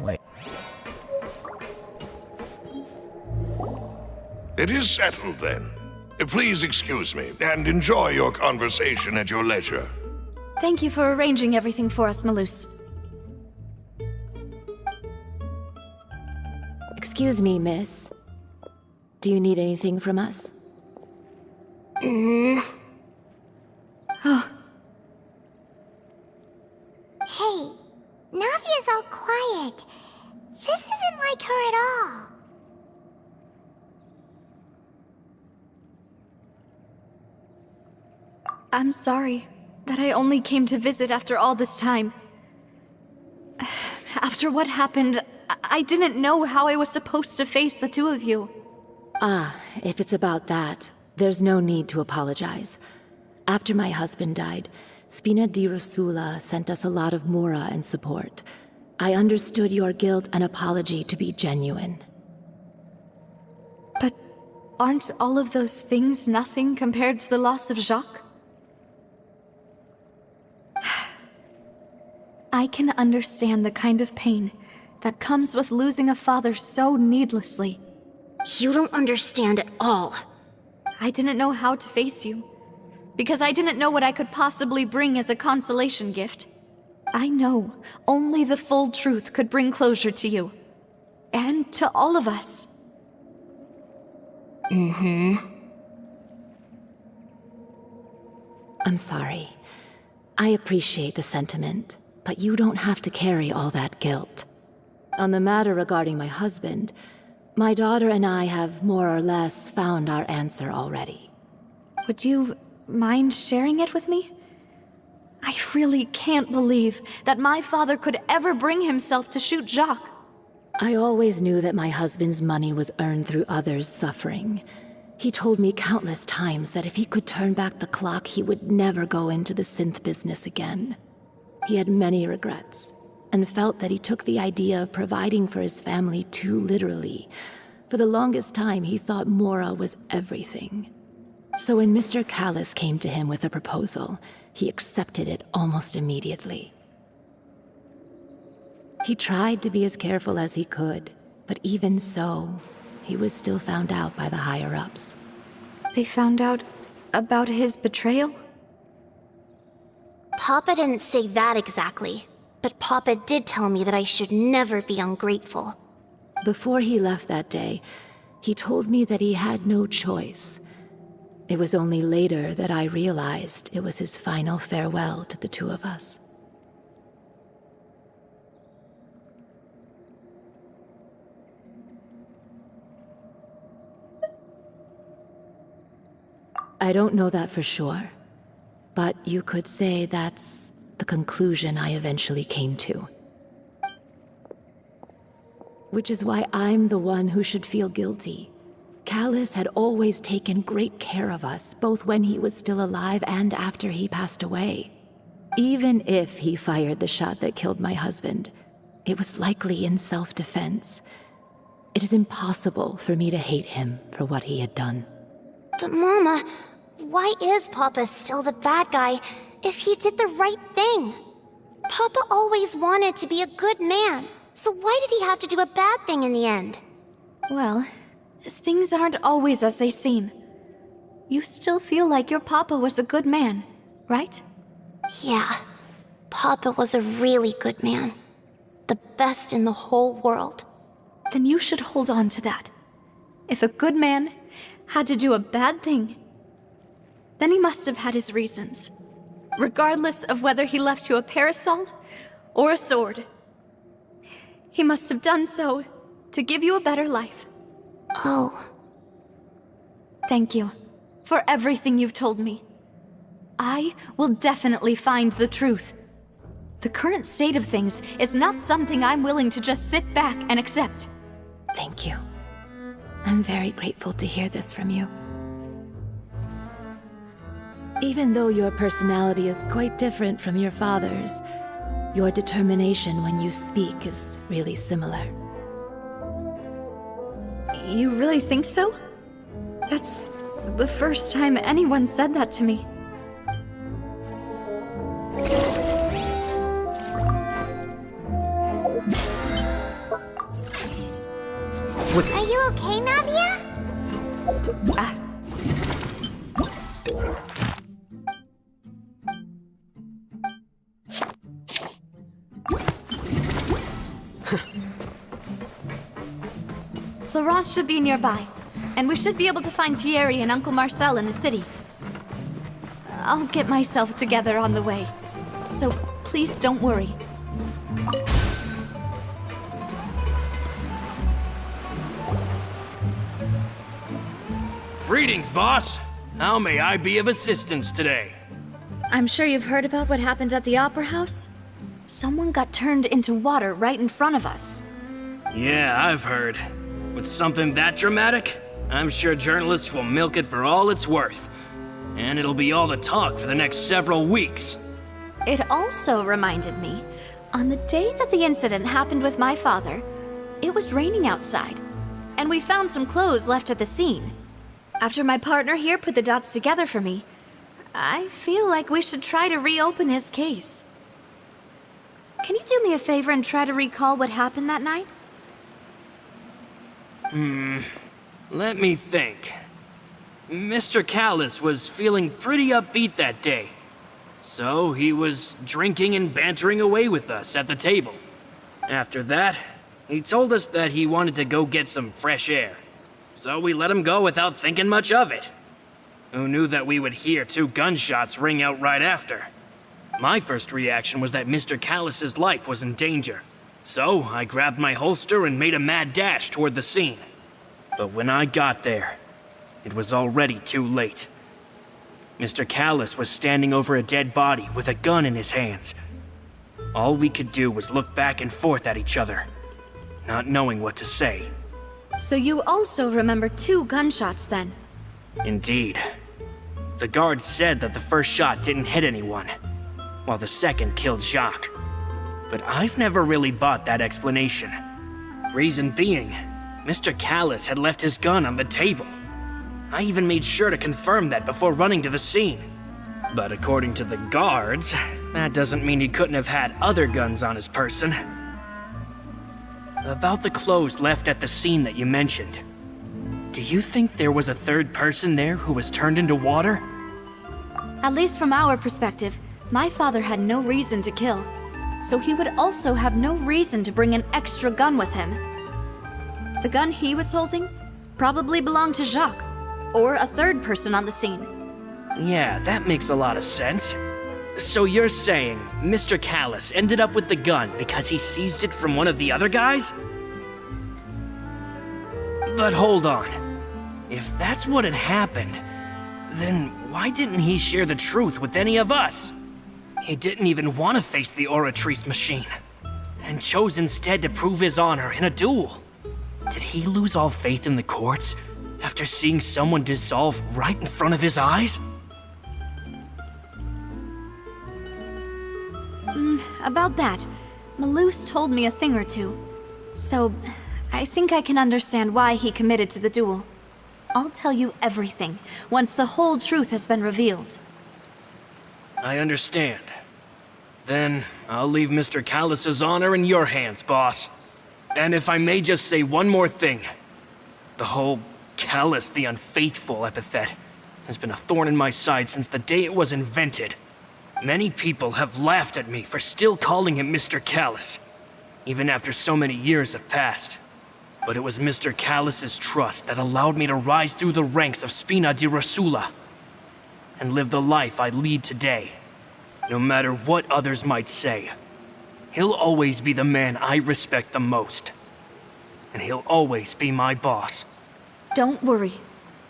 Wait. It is settled, then. Please excuse me, and enjoy your conversation at your leisure. Thank you for arranging everything for us, Malus. Excuse me, miss. Do you need anything from us? Oh. Hey, Navia's all quiet. This isn't like her at all. I'm sorry that I only came to visit after all this time. After what happened, I didn't know how I was supposed to face the two of you. Ah, if it's about that, there's no need to apologize. After my husband died, Spina di Rosula sent us a lot of mora and support. I understood your guilt and apology to be genuine. But aren't all of those things nothing compared to the loss of Jacques? I can understand the kind of pain that comes with losing a father so needlessly. You don't understand at all. I didn't know how to face you, because I didn't know what I could possibly bring as a consolation gift. I know only the full truth could bring closure to you, and to all of us. I'm sorry. I appreciate the sentiment, but you don't have to carry all that guilt. On the matter regarding my husband, my daughter and I have more or less found our answer already. Would you mind sharing it with me? I really can't believe that my father could ever bring himself to shoot Jacques. I always knew that my husband's money was earned through others' suffering. He told me countless times that if he could turn back the clock, he would never go into the synth business again. He had many regrets, and felt that he took the idea of providing for his family too literally. For the longest time, he thought Mora was everything. So when Mr. Callis came to him with a proposal, he accepted it almost immediately. He tried to be as careful as he could, but even so, he was still found out by the higher-ups. They found out about his betrayal? Papa didn't say that exactly, but Papa did tell me that I should never be ungrateful. Before he left that day, he told me that he had no choice. It was only later that I realized it was his final farewell to the two of us. I don't know that for sure, but you could say that's the conclusion I eventually came to. Which is why I'm the one who should feel guilty. Callis had always taken great care of us, both when he was still alive and after he passed away. Even if he fired the shot that killed my husband, it was likely in self-defense. It is impossible for me to hate him for what he had done. But Mama, why is Papa still the bad guy if he did the right thing? Papa always wanted to be a good man, so why did he have to do a bad thing in the end? Well, things aren't always as they seem. You still feel like your papa was a good man, right? Yeah, Papa was a really good man. The best in the whole world. Then you should hold on to that. If a good man had to do a bad thing, then he must have had his reasons. Regardless of whether he left you a parasol or a sword. He must have done so to give you a better life. Oh. Thank you for everything you've told me. I will definitely find the truth. The current state of things is not something I'm willing to just sit back and accept. Thank you. I'm very grateful to hear this from you. Even though your personality is quite different from your father's, your determination when you speak is really similar. You really think so? That's the first time anyone said that to me. Florence should be nearby, and we should be able to find Thierry and Uncle Marcel in the city. I'll get myself together on the way, so please don't worry. Greetings, boss. How may I be of assistance today? I'm sure you've heard about what happened at the Opera House. Someone got turned into water right in front of us. Yeah, I've heard. With something that dramatic, I'm sure journalists will milk it for all it's worth. And it'll be all the talk for the next several weeks. It also reminded me, on the day that the incident happened with my father, it was raining outside, and we found some clothes left at the scene. After my partner here put the dots together for me, I feel like we should try to reopen his case. Can you do me a favor and try to recall what happened that night? Let me think. Mr. Callis was feeling pretty upbeat that day. So he was drinking and bantering away with us at the table. After that, he told us that he wanted to go get some fresh air. So we let him go without thinking much of it. Who knew that we would hear 2 gunshots ring out right after? My first reaction was that Mr. Callis's life was in danger. So I grabbed my holster and made a mad dash toward the scene. But when I got there, it was already too late. Mr. Callis was standing over a dead body with a gun in his hands. All we could do was look back and forth at each other, not knowing what to say. So you also remember 2 gunshots then? Indeed. The guard said that the first shot didn't hit anyone, while the second killed Jacques. But I've never really bought that explanation. Reason being, Mr. Callis had left his gun on the table. I even made sure to confirm that before running to the scene. But according to the guards, that doesn't mean he couldn't have had other guns on his person. About the clothes left at the scene that you mentioned, do you think there was a third person there who was turned into water? At least from our perspective, my father had no reason to kill. So he would also have no reason to bring an extra gun with him. The gun he was holding probably belonged to Jacques, or a third person on the scene. Yeah, that makes a lot of sense. So you're saying Mr. Callis ended up with the gun because he seized it from one of the other guys? But hold on. If that's what had happened, then why didn't he share the truth with any of us? He didn't even want to face the Oratrice machine, and chose instead to prove his honor in a duel. Did he lose all faith in the courts after seeing someone dissolve right in front of his eyes? About that, Malus told me a thing or two. So, I think I can understand why he committed to the duel. I'll tell you everything once the whole truth has been revealed. I understand. Then I'll leave Mr. Callis's honor in your hands, boss. And if I may just say one more thing. The whole Callis the Unfaithful epithet has been a thorn in my side since the day it was invented. Many people have laughed at me for still calling him Mr. Callis, even after so many years have passed. But it was Mr. Callis's trust that allowed me to rise through the ranks of Spina di Rosula and live the life I lead today. No matter what others might say, he'll always be the man I respect the most. And he'll always be my boss. Don't worry.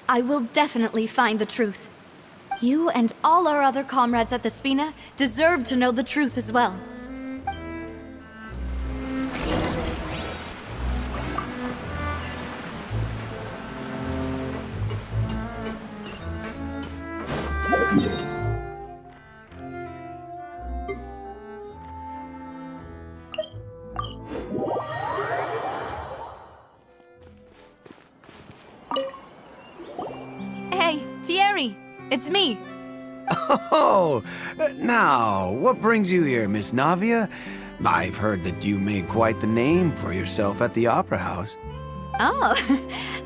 I will definitely find the truth. You and all our other comrades at the Spina deserve to know the truth as well. Hey, Thierry! It's me! Oh, now, what brings you here, Miss Navia? I've heard that you made quite the name for yourself at the Opera House. Oh,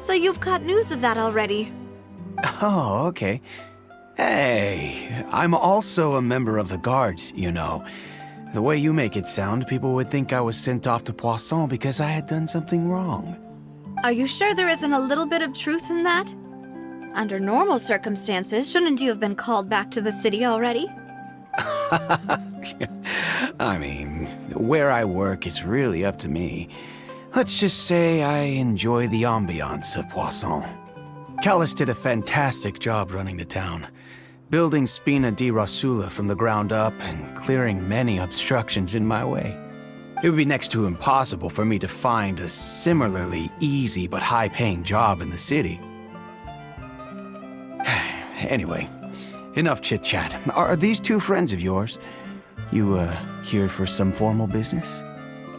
so you've got news of that already. Oh, okay. Hey, I'm also a member of the guards, you know. The way you make it sound, people would think I was sent off to Poisson because I had done something wrong. Are you sure there isn't a little bit of truth in that? Under normal circumstances, shouldn't you have been called back to the city already? I mean, where I work is really up to me. Let's just say I enjoy the ambiance of Poisson. Callis did a fantastic job running the town, building Spina di Rosula from the ground up and clearing many obstructions in my way. It would be next to impossible for me to find a similarly easy but high-paying job in the city. Anyway, enough chit-chat. Are these two friends of yours? You, here for some formal business?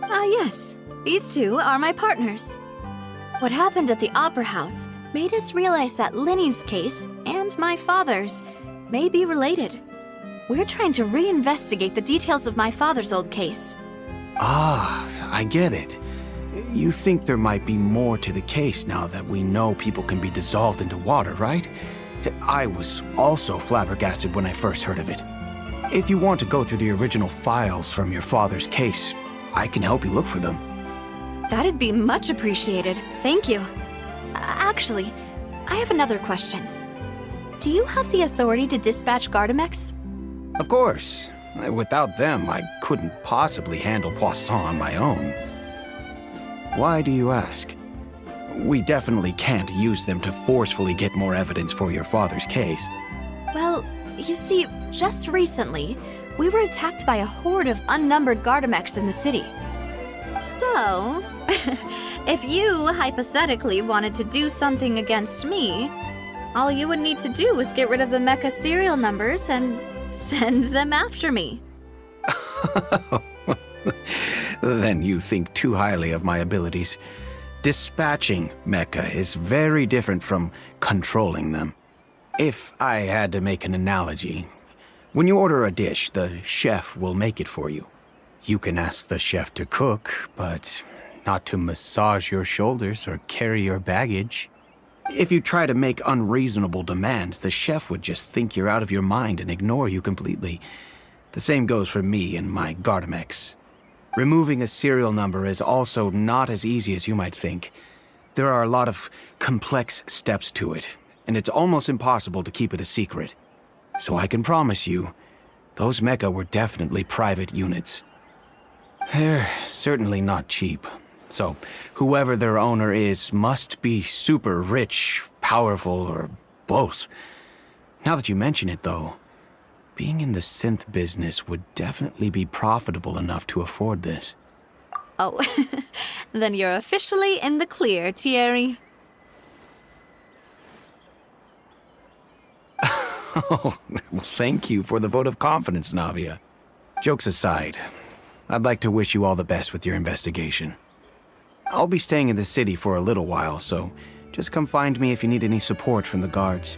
Yes. These two are my partners. What happened at the Opera House made us realize that Linny's case and my father's may be related. We're trying to reinvestigate the details of my father's old case. Ah, I get it. You think there might be more to the case now that we know people can be dissolved into water, right? I was also flabbergasted when I first heard of it. If you want to go through the original files from your father's case, I can help you look for them. That'd be much appreciated. Thank you. Actually, I have another question. Do you have the authority to dispatch Gardamex? Of course. Without them, I couldn't possibly handle Poisson on my own. Why do you ask? We definitely can't use them to forcefully get more evidence for your father's case. Well, you see, just recently, we were attacked by a horde of unnumbered Gardamex in the city. So, if you hypothetically wanted to do something against me, all you would need to do is get rid of the mecha serial numbers and send them after me. Then you think too highly of my abilities. Dispatching mecha is very different from controlling them. If I had to make an analogy, when you order a dish, the chef will make it for you. You can ask the chef to cook, but not to massage your shoulders or carry your baggage. If you try to make unreasonable demands, the chef would just think you're out of your mind and ignore you completely. The same goes for me and my Gardamex. Removing a serial number is also not as easy as you might think. There are a lot of complex steps to it, and it's almost impossible to keep it a secret. So I can promise you, those mecha were definitely private units. They're certainly not cheap. So, whoever their owner is must be super rich, powerful, or both. Now that you mention it, though, being in the synth business would definitely be profitable enough to afford this. Oh, then you're officially in the clear, Thierry. Oh, well, thank you for the vote of confidence, Navia. Jokes aside, I'd like to wish you all the best with your investigation. I'll be staying in the city for a little while, so just come find me if you need any support from the guards.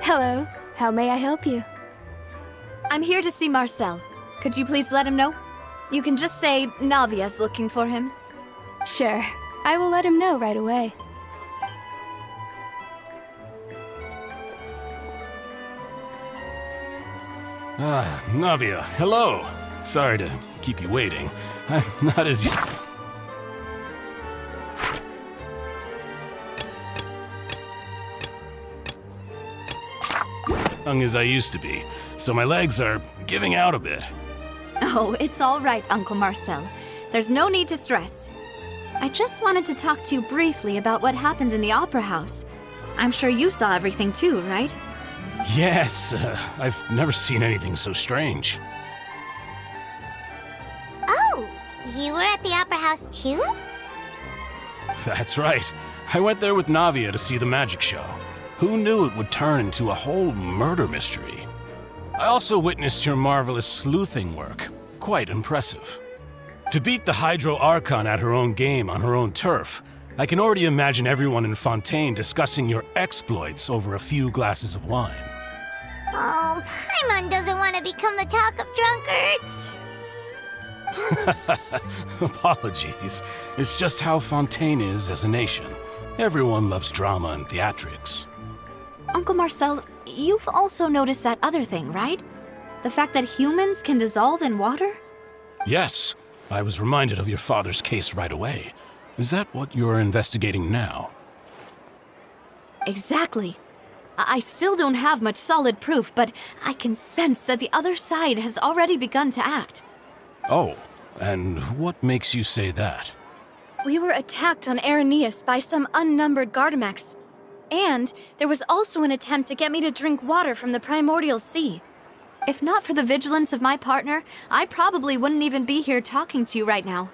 Hello, how may I help you? I'm here to see Marcel. Could you please let him know? You can just say Navia's looking for him. Sure, I will let him know right away. Ah, Navia, hello. Sorry to keep you waiting. I'm not as young as I used to be, so my legs are giving out a bit. Oh, it's all right, Uncle Marcel. There's no need to stress. I just wanted to talk to you briefly about what happened in the Opera House. I'm sure you saw everything too, right? Yes, I've never seen anything so strange. Oh, You were at the Opera House too? That's right. I went there with Navia to see the magic show. Who knew it would turn into a whole murder mystery? I also witnessed your marvelous sleuthing work. Quite impressive. To beat the Hydro Archon at her own game on her own turf, I can already imagine everyone in Fontaine discussing your exploits over a few glasses of wine. Oh, Paimon doesn't want to become the talk of drunkards. Apologies. It's just how Fontaine is as a nation. Everyone loves drama and theatrics. Uncle Marcel, you've also noticed that other thing, right? The fact that humans can dissolve in water? Yes, I was reminded of your father's case right away. Is that what you're investigating now? Exactly. I still don't have much solid proof, but I can sense that the other side has already begun to act. Oh, and what makes you say that? We were attacked on Araneus by some unnumbered Gardamex. And there was also an attempt to get me to drink water from the primordial sea. If not for the vigilance of my partner, I probably wouldn't even be here talking to you right now.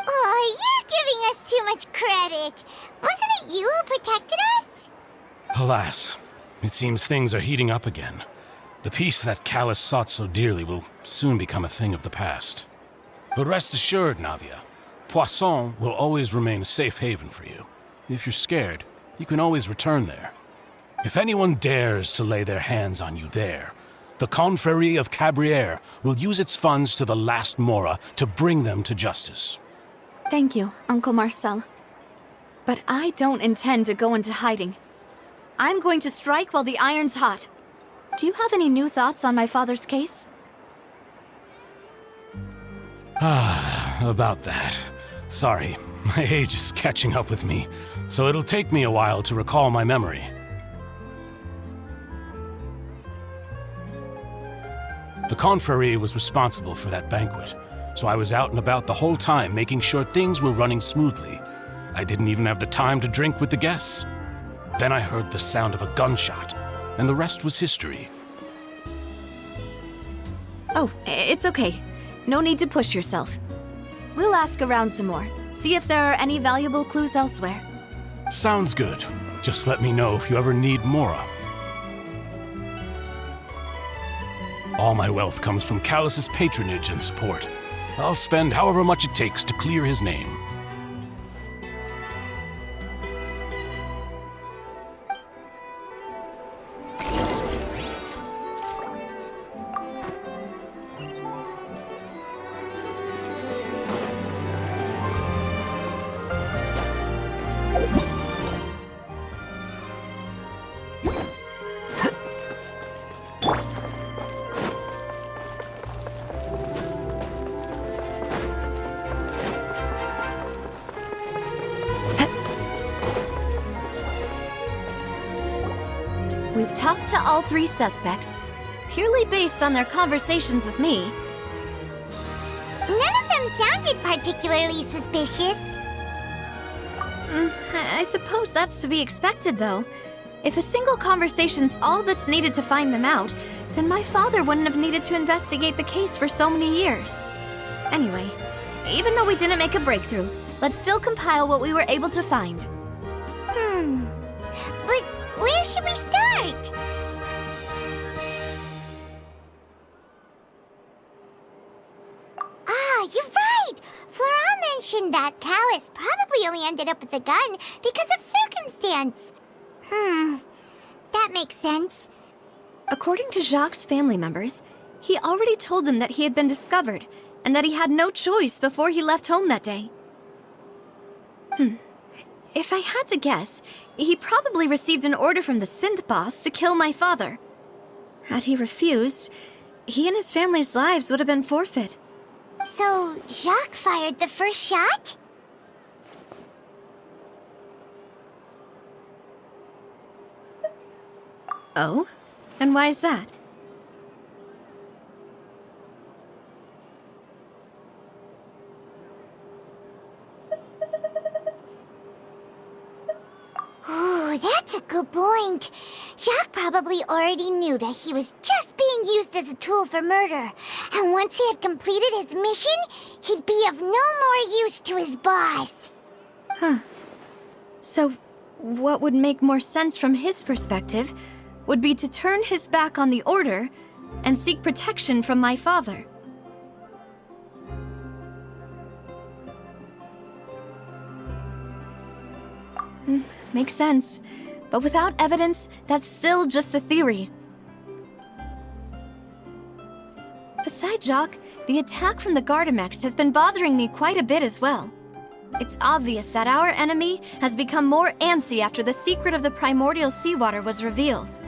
Oh, you're giving us too much credit. Wasn't it you who protected us? Alas, it seems things are heating up again. The peace that Callus sought so dearly will soon become a thing of the past. But rest assured, Navia, Poisson will always remain a safe haven for you. If you're scared, you can always return there. If anyone dares to lay their hands on you there, the Confrérie of Cabrières will use its funds to the last Mora to bring them to justice. Thank you, Uncle Marcel. But I don't intend to go into hiding. I'm going to strike while the iron's hot. Do you have any new thoughts on my father's case? About that. Sorry, my age is catching up with me, so it'll take me a while to recall my memory. The Confrérie was responsible for that banquet, so I was out and about the whole time making sure things were running smoothly. I didn't even have the time to drink with the guests. Then I heard the sound of a gunshot, and the rest was history. Oh, it's okay. No need to push yourself. We'll ask around some more, see if there are any valuable clues elsewhere. Sounds good. Just let me know if you ever need Mora. All my wealth comes from Callus's patronage and support. I'll spend however much it takes to clear his name. We've talked to all three suspects, purely based on their conversations with me. None of them sounded particularly suspicious. I suppose that's to be expected, though. If a single conversation's all that's needed to find them out, then my father wouldn't have needed to investigate the case for so many years. Anyway, even though we didn't make a breakthrough, let's still compile what we were able to find. But where should we start? Ah, you're right! Flora mentioned that Callus probably only ended up with the gun because of circumstance. That makes sense. According to Jacques' family members, he already told them that he had been discovered, and that he had no choice before he left home that day. If I had to guess, he probably received an order from the synth boss to kill my father. Had he refused, he and his family's lives would have been forfeit. So, Jacques fired the first shot? Oh? And why is that? Ooh, that That's a good point. Jacques probably already knew that he was just being used as a tool for murder. And once he had completed his mission, he'd be of no more use to his boss. Huh. So, what would make more sense from his perspective would be to turn his back on the Order and seek protection from my father. Makes sense. But without evidence, that's still just a theory. Besides Jacques, the attack from the Gardamex has been bothering me quite a bit as well. It's obvious that our enemy has become more antsy after the secret of the primordial seawater was revealed.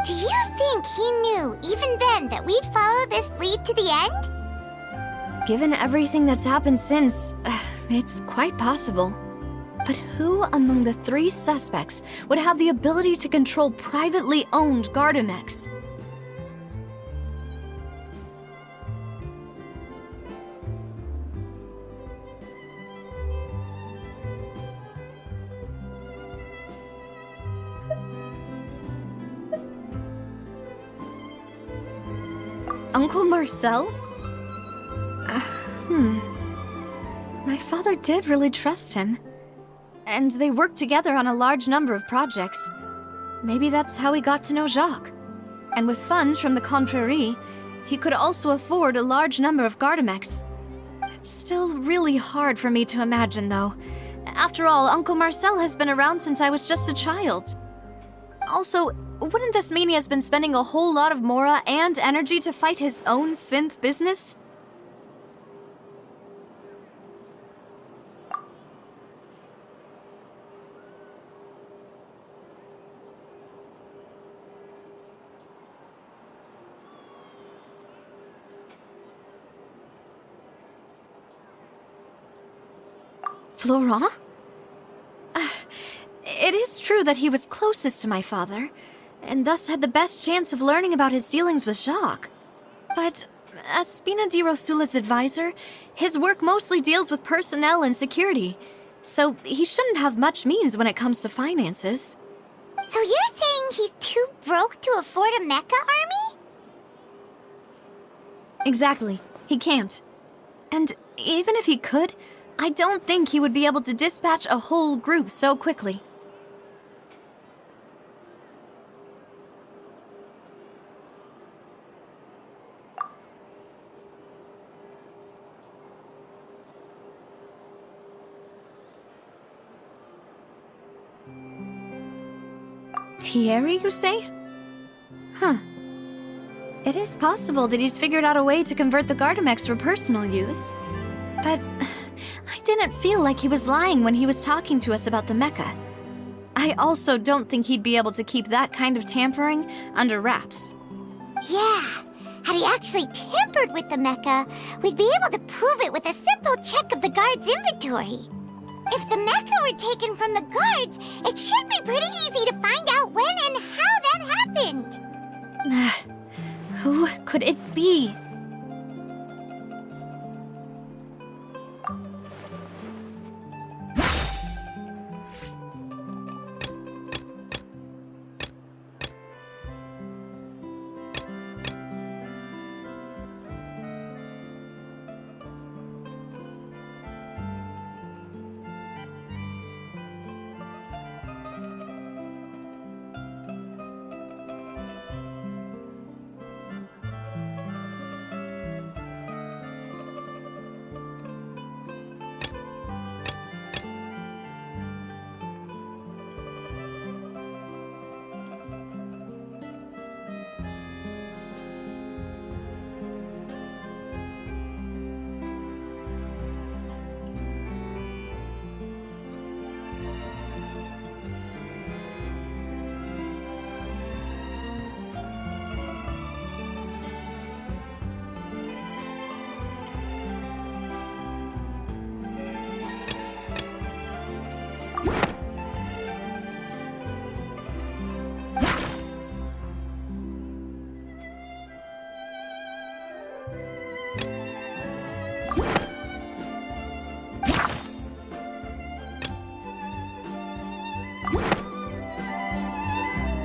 Do you think he knew, even then, that we'd follow this lead to the end? Given everything that's happened since, it's quite possible. But who among the 3 suspects would have the ability to control privately owned Gardamex? Uncle Marcel? My father did really trust him. And they worked together on a large number of projects. Maybe that's how he got to know Jacques. And with funds from the Confrérie, he could also afford a large number of Gardamex. It's still really hard for me to imagine, though. After all, Uncle Marcel has been around since I was just a child. Also, wouldn't this mean he has been spending a whole lot of mora and energy to fight his own synth business? Florent? It is true that he was closest to my father, and thus had the best chance of learning about his dealings with Jacques. But as Spina di Rosula's advisor, his work mostly deals with personnel and security, so he shouldn't have much means when it comes to finances. So you're saying he's too broke to afford a mecha army? Exactly. He can't. And even if he could, I don't think he would be able to dispatch a whole group so quickly. Thierry, you say? Huh. It is possible that he's figured out a way to convert the Gardamex for personal use. But I didn't feel like he was lying when he was talking to us about the mecha. I also don't think he'd be able to keep that kind of tampering under wraps. Yeah. Had he actually tampered with the mecha, we'd be able to prove it with a simple check of the guard's inventory. If the mecha were taken from the guards, it should be pretty easy to find out when and how that happened. Who could it be?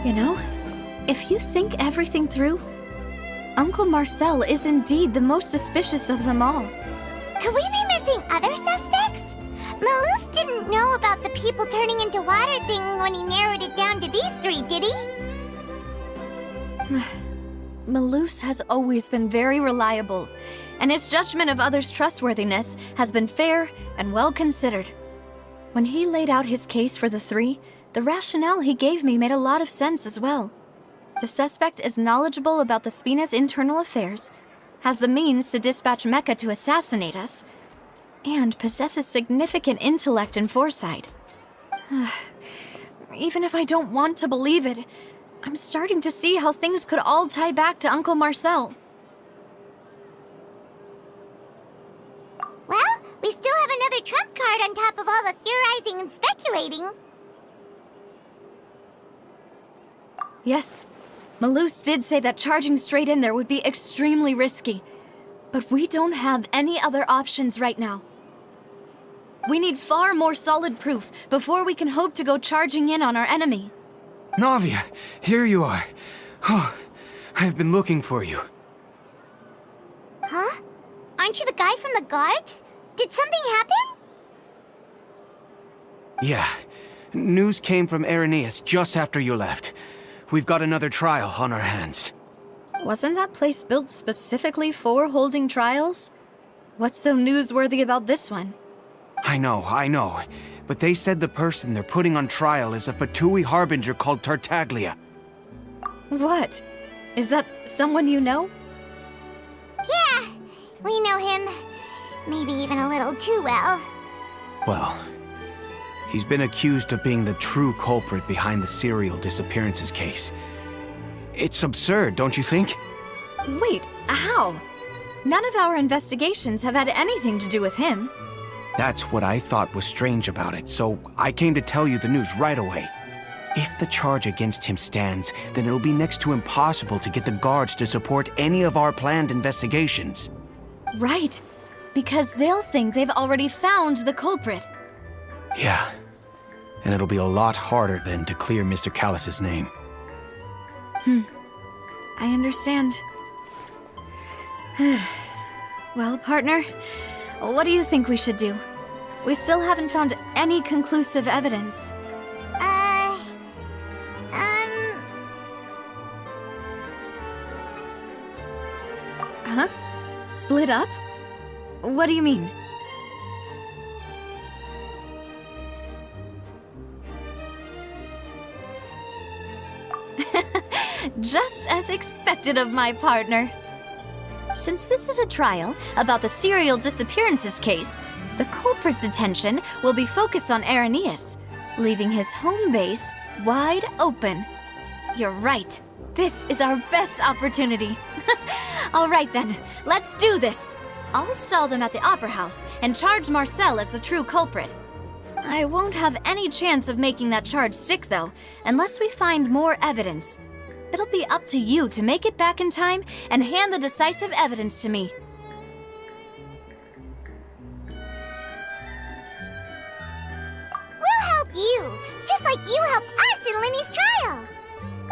You know, if you think everything through, Uncle Marcel is indeed the most suspicious of them all. Could we be missing other suspects? Malus didn't know about the people turning into water thing when he narrowed it down to these three, did he? Malus has always been very reliable, and his judgment of others' trustworthiness has been fair and well considered. When he laid out his case for the three, the rationale he gave me made a lot of sense as well. The suspect is knowledgeable about the Spina's internal affairs, has the means to dispatch Mecha to assassinate us, and possesses significant intellect and foresight. Even if I don't want to believe it, I'm starting to see how things could all tie back to Uncle Marcel. Well, we still have another trump card on top of all the theorizing and speculating. Yes, Malus did say that charging straight in there would be extremely risky. But we don't have any other options right now. We need far more solid proof before we can hope to go charging in on our enemy. Navia, here you are. Oh, I've been looking for you. Huh? Aren't you the guy from the guards? Did something happen? Yeah. News came from Irenaeus just after you left. We've got another trial on our hands. Wasn't that place built specifically for holding trials? What's so newsworthy about this one? I know. But they said the person they're putting on trial is a Fatui harbinger called Tartaglia. What? Is that someone you know? Yeah, we know him. Maybe even a little too well. Well, he's been accused of being the true culprit behind the serial disappearances case. It's absurd, don't you think? Wait, how? None of our investigations have had anything to do with him. That's what I thought was strange about it, so I came to tell you the news right away. If the charge against him stands, then it'll be next to impossible to get the guards to support any of our planned investigations. Right, because they'll think they've already found the culprit. Yeah, and it'll be a lot harder then to clear Mr. Callus's name. I understand. Well, partner, what do you think we should do? We still haven't found any conclusive evidence. Huh? Split up? What do you mean? Just as expected of my partner. Since this is a trial about the serial disappearances case, the culprit's attention will be focused on Irenaeus, leaving his home base wide open. You're right. This is our best opportunity. All right then, let's do this. I'll stall them at the Opera House and charge Marcel as the true culprit. I won't have any chance of making that charge stick, though, unless we find more evidence. It'll be up to you to make it back in time and hand the decisive evidence to me. We'll help you, just like you helped us in Lenny's trial.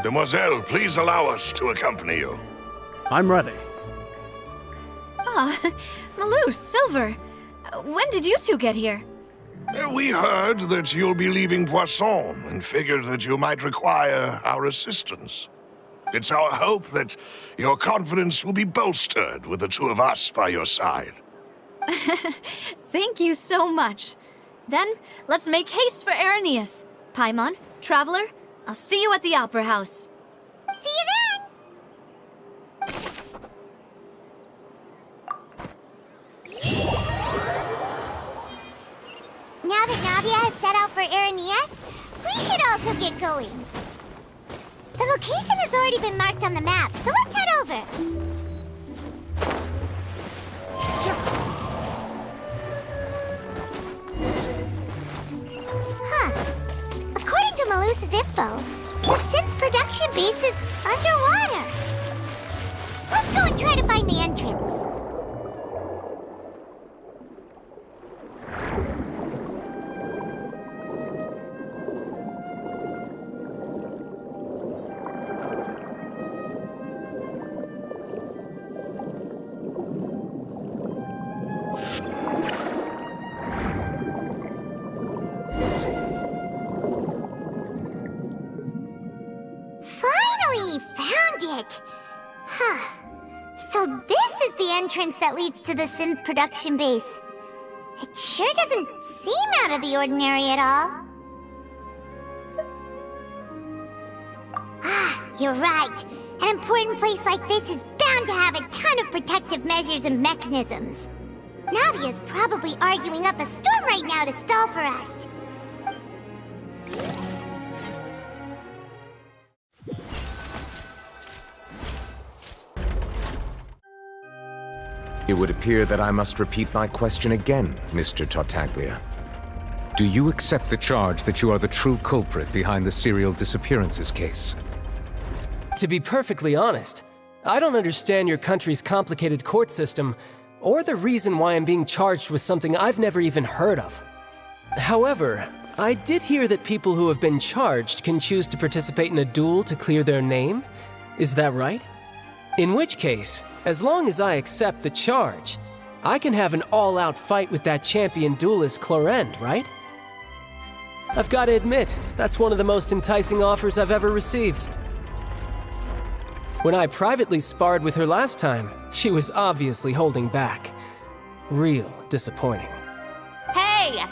Demoiselle, please allow us to accompany you. I'm ready. Ah, Malus, Silver, when did you two get here? We heard that you'll be leaving Poisson and figured that you might require our assistance. It's our hope that your confidence will be bolstered with the two of us by your side. Thank you so much. Then, let's make haste for Irenaeus. Paimon, Traveler, I'll see you at the Opera House. See you then! Now that Navia has set out for Irenaeus, we should also get going. The location has already been marked on the map, so let's head over. Huh. According to Malus's info, the synth production base is underwater. Let's go and try to find the entrance. entrance that leads to the synth production base. It sure doesn't seem out of the ordinary at all. Ah, you're right. An important place like this is bound to have a ton of protective measures and mechanisms. Navia's probably arguing up a storm right now to stall for us. It would appear that I must repeat my question again, Mr. Tartaglia. Do you accept the charge that you are the true culprit behind the serial disappearances case? To be perfectly honest, I don't understand your country's complicated court system, or the reason why I'm being charged with something I've never even heard of. However, I did hear that people who have been charged can choose to participate in a duel to clear their name. Is that right? In which case, as long as I accept the charge, I can have an all-out fight with that champion duelist Clorend, right? I've got to admit, that's one of the most enticing offers I've ever received. When I privately sparred with her last time, she was obviously holding back. Real disappointing. Hey!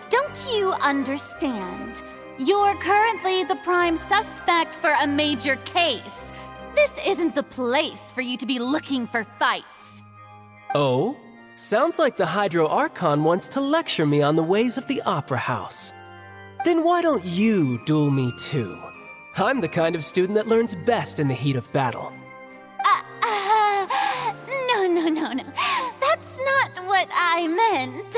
Don't you understand? You're currently the prime suspect for a major case. This isn't the place for you to be looking for fights. Oh? Sounds like the Hydro Archon wants to lecture me on the ways of the Opera House. Then why don't you duel me too? I'm the kind of student that learns best in the heat of battle. No. That's not what I meant.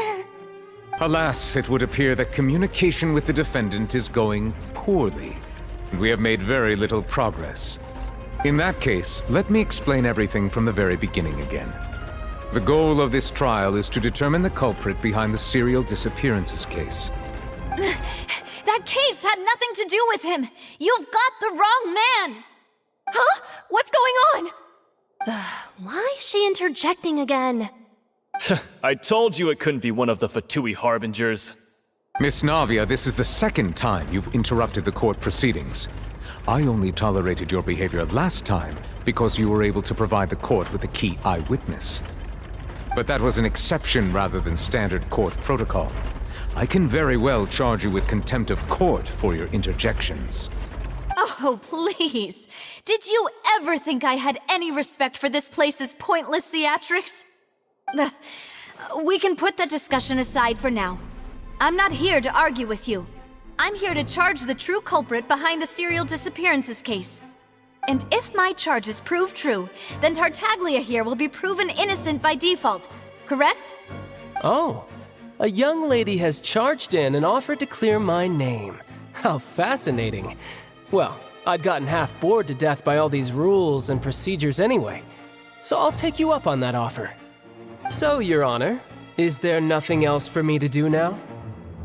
Alas, it would appear that communication with the defendant is going poorly, and we have made very little progress. In that case, let me explain everything from the very beginning again. The goal of this trial is to determine the culprit behind the serial disappearances case. That case had nothing to do with him! You've got the wrong man! Huh? What's going on? Why is she interjecting again? I told you it couldn't be one of the Fatui Harbingers. Miss Navia, this is the second time you've interrupted the court proceedings. I only tolerated your behavior last time because you were able to provide the court with a key eyewitness. But that was an exception rather than standard court protocol. I can very well charge you with contempt of court for your interjections. Oh, please. Did you ever think I had any respect for this place's pointless theatrics? We can put that discussion aside for now. I'm not here to argue with you. I'm here to charge the true culprit behind the serial disappearances case. And if my charges prove true, then Tartaglia here will be proven innocent by default, correct? Oh, a young lady has charged in and offered to clear my name. How fascinating. Well, I'd gotten half bored to death by all these rules and procedures anyway, so I'll take you up on that offer. So, Your Honor, is there nothing else for me to do now?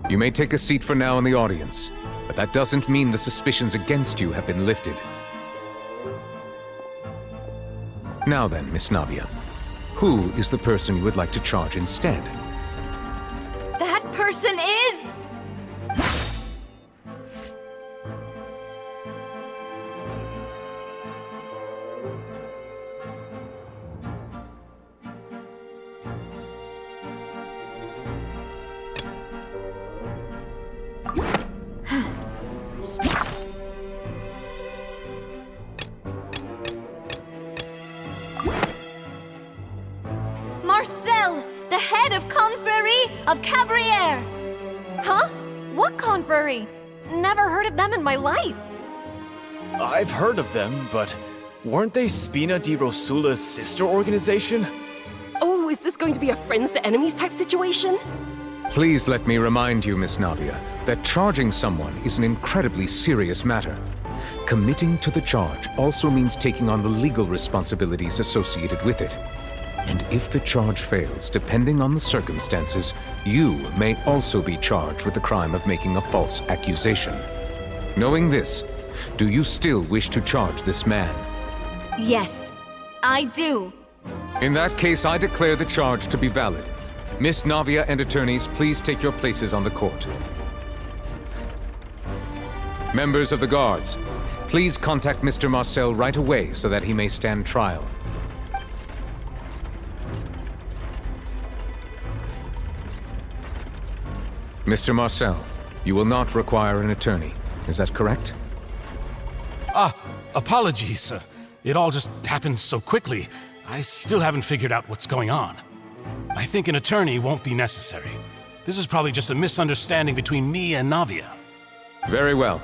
You may take a seat for now in the audience, but that doesn't mean the suspicions against you have been lifted. Now then, Miss Navia, who is the person you would like to charge instead? That person is... Marcel, the head of Confrérie of Cabrières! Huh? What confrérie? Never heard of them in my life. I've heard of them, but weren't they Spina di Rosula's sister organization? Oh, is this going to be a friends to enemies type situation? Please let me remind you, Miss Navia, that charging someone is an incredibly serious matter. Committing to the charge also means taking on the legal responsibilities associated with it. And if the charge fails, depending on the circumstances, you may also be charged with the crime of making a false accusation. Knowing this, do you still wish to charge this man? Yes, I do. In that case, I declare the charge to be valid. Miss Navia and attorneys, please take your places on the court. Members of the guards, please contact Mr. Marcel right away so that he may stand trial. Mr. Marcel, you will not require an attorney. Is that correct? Apologies. It all just happened so quickly. I still haven't figured out what's going on. I think an attorney won't be necessary. This is probably just a misunderstanding between me and Navia. Very well.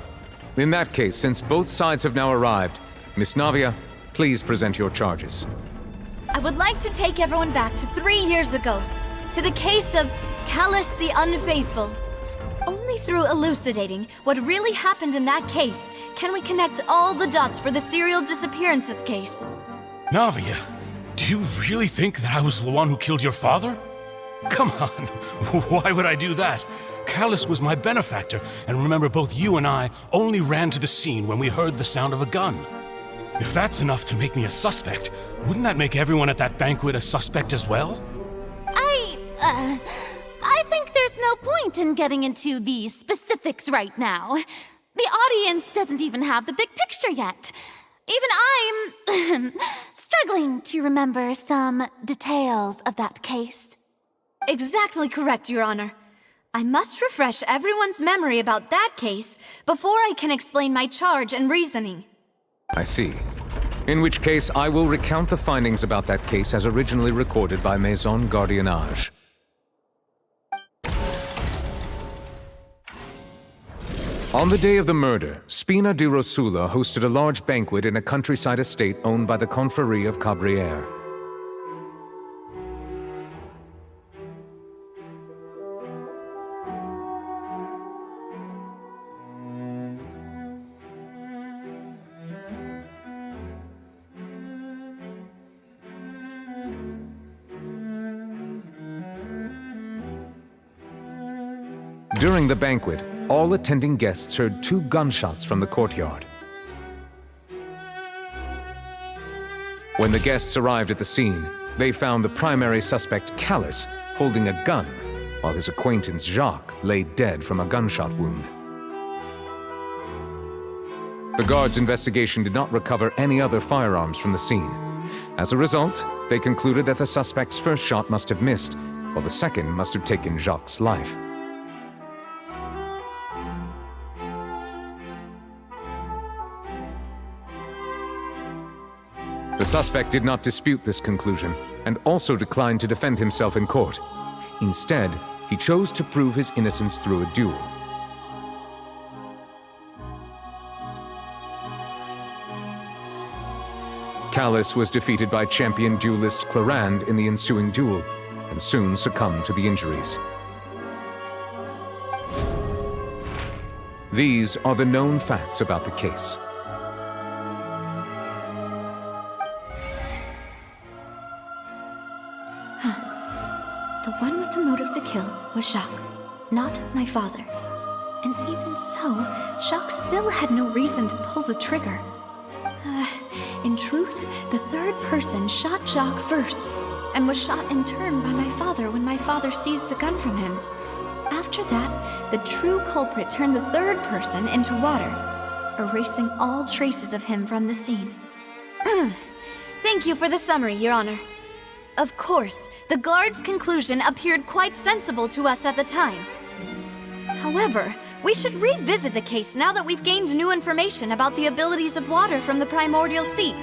In that case, since both sides have now arrived, Miss Navia, please present your charges. I would like to take everyone back to 3 years ago, to the case of Callus the Unfaithful. Only through elucidating what really happened in that case can we connect all the dots for the serial disappearances case. Navia, do you really think that I was the one who killed your father? Come on, why would I do that? Callus was my benefactor, and remember, both you and I only ran to the scene when we heard the sound of a gun. If that's enough to make me a suspect, wouldn't that make everyone at that banquet a suspect as well? I think there's no point in getting into the specifics right now. The audience doesn't even have the big picture yet. Even I'm struggling to remember some details of that case. Exactly correct, Your Honor. I must refresh everyone's memory about that case before I can explain my charge and reasoning. I see. In which case, I will recount the findings about that case as originally recorded by Maison Gardiennage. On the day of the murder, Spina di Rosula hosted a large banquet in a countryside estate owned by the Confrérie of Cabrières. During the banquet, all attending guests heard 2 gunshots from the courtyard. When the guests arrived at the scene, they found the primary suspect, Callus, holding a gun, while his acquaintance, Jacques, lay dead from a gunshot wound. The guards' investigation did not recover any other firearms from the scene. As a result, they concluded that the suspect's first shot must have missed, while the second must have taken Jacques' life. The suspect did not dispute this conclusion, and also declined to defend himself in court. Instead, he chose to prove his innocence through a duel. Callus was defeated by champion duelist Clarande in the ensuing duel, and soon succumbed to the injuries. These are the known facts about the case. The one with the motive to kill was Jacques, not my father. And even so, Jacques still had no reason to pull the trigger. In truth, the third person shot Jacques first, and was shot in turn by my father when my father seized the gun from him. After that, the true culprit turned the third person into water, erasing all traces of him from the scene. Thank you for the summary, Your Honor. Of course, the guard's conclusion appeared quite sensible to us at the time. However, we should revisit the case now that we've gained new information about the abilities of water from the primordial sea.